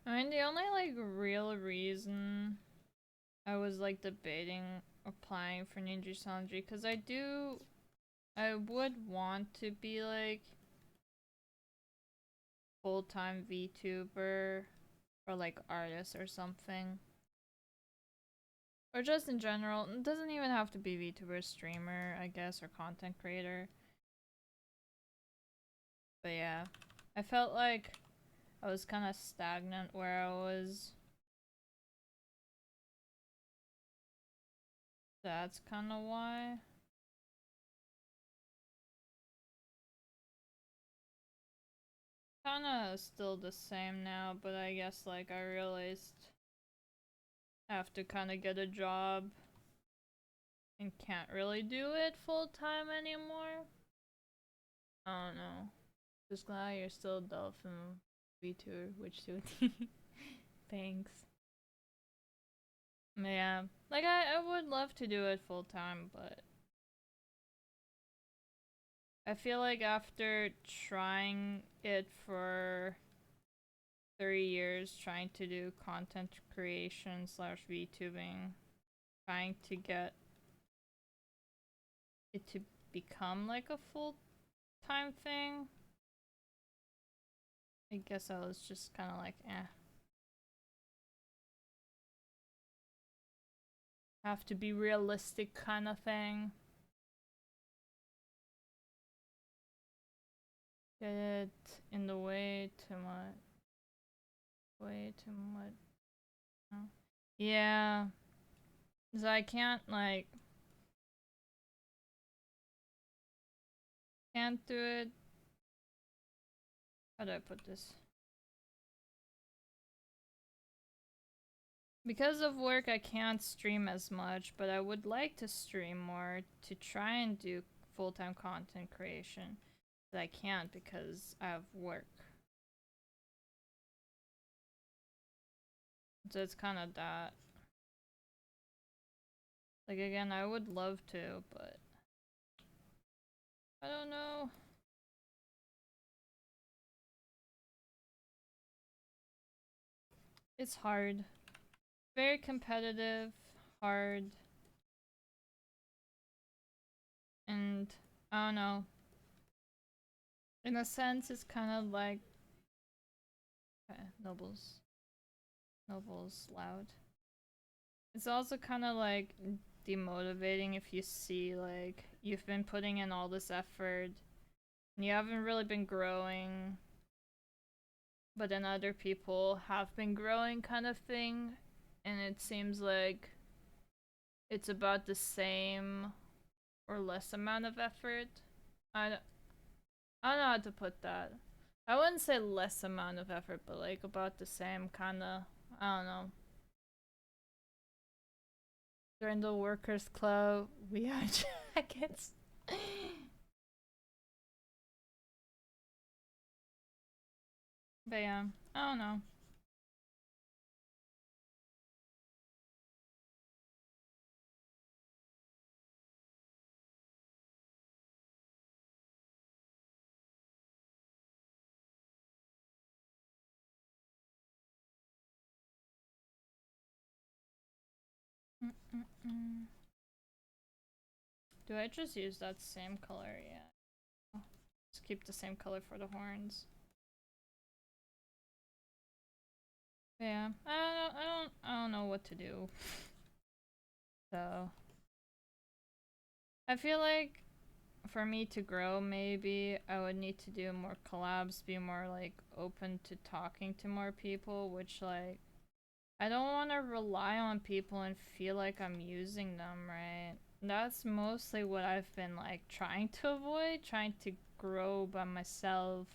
I mean, the only like real reason I was like debating applying for Ninja Sanji, because I would want to be like full-time VTuber or like artist or something. Or just in general. It doesn't even have to be VTuber, streamer, I guess, or content creator. But yeah, I felt like I was kind of stagnant where I was. That's kind of why. Kind of still the same now, but I guess like I realized I have to kind of get a job and can't really do it full time anymore. I don't know. Just glad you're still Dolphin V2, which too. Thanks. Yeah, like I would love to do it full time, but I feel like after trying it for 3 years, trying to do content creation slash VTubing, trying to get it to become like a full time thing, I guess I was just kind of like, eh. Have to be realistic kind of thing. Get it in the way too much. Way too much. No. Yeah. So I can't, like, can't do it. How do I put this? Because of work, I can't stream as much, but I would like to stream more to try and do full-time content creation. But I can't because I have work. So it's kind of that. Like, again, I would love to, but I don't know. It's hard. Very competitive, hard, and I don't know. In a sense, it's kind of like okay, Noble's loud. It's also kind of like demotivating if you see like you've been putting in all this effort and you haven't really been growing, but then other people have been growing, kind of thing, and it seems like it's about the same or less amount of effort. I, I don't know how to put that. I wouldn't say less amount of effort, but like about the same kind of. I don't know. During the workers' club, we are jackets. But yeah, I don't know. Mm-mm-mm. Do I just use that same color? Yeah. Just keep the same color for the horns. But yeah, I don't know what to do. So I feel like for me to grow, maybe I would need to do more collabs, be more like open to talking to more people, which like I don't want to rely on people and feel like I'm using them, right? That's mostly what I've been like trying to avoid, trying to grow by myself,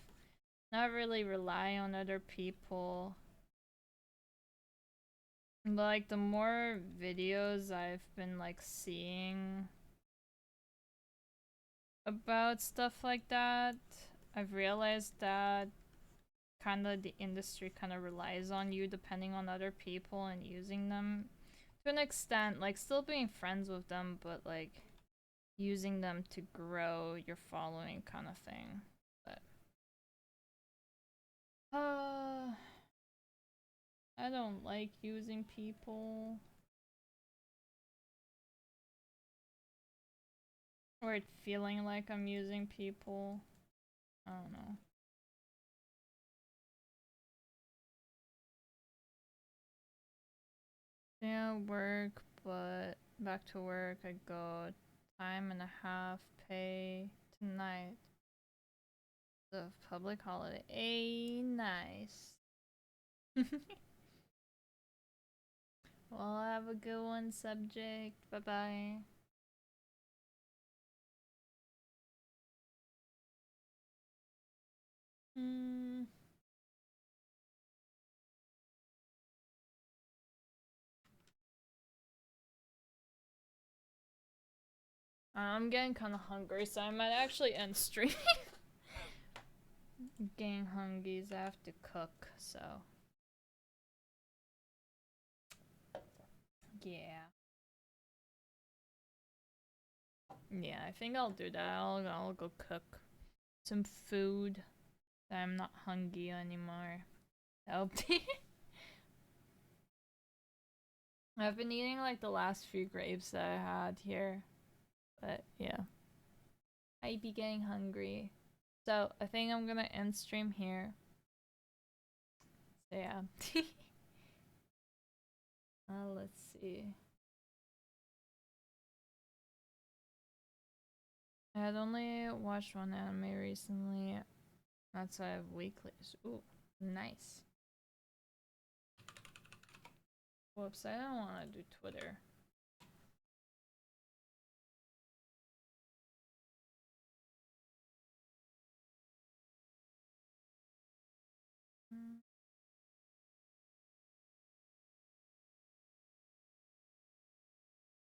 not really rely on other people. But like the more videos I've been like seeing about stuff like that, I've realized that kind of the industry kind of relies on you depending on other people and using them to an extent, like still being friends with them, but like using them to grow your following kind of thing. But I don't like using people or it feeling like I'm using people. I don't know. Yeah, work, but back to work I go time and a half pay tonight. The public holiday. Nice. Well, have a good one, subject. Bye bye. Hmm. I'm getting kind of hungry, so I might actually end stream. Getting hungry, so I have to cook, so. Yeah. Yeah, I think I'll do that. I'll go cook some food. So I'm not hungry anymore. That'll be. I've been eating like the last few grapes that I had here. But yeah. I be getting hungry. So I think I'm gonna end stream here. Yeah. Let's see. I had only watched one anime recently. That's why I have weeklies. Ooh, nice. Whoops, I don't want to do Twitter.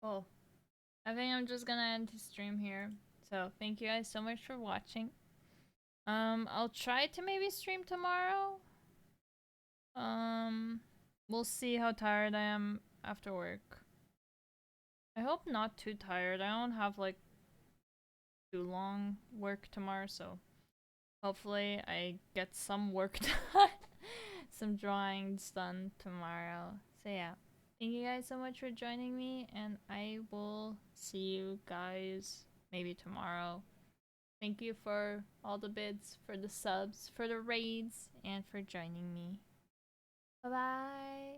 Well, I think I'm just gonna end the stream here. So thank you guys so much for watching. I'll try to maybe stream tomorrow. We'll see how tired I am after work. I hope not too tired. I don't have like too long work tomorrow, so hopefully I get some work done. Some drawings done tomorrow. So yeah. Thank you guys so much for joining me, and I will see you guys maybe tomorrow. Thank you for all the bids, for the subs, for the raids, and for joining me. Bye bye.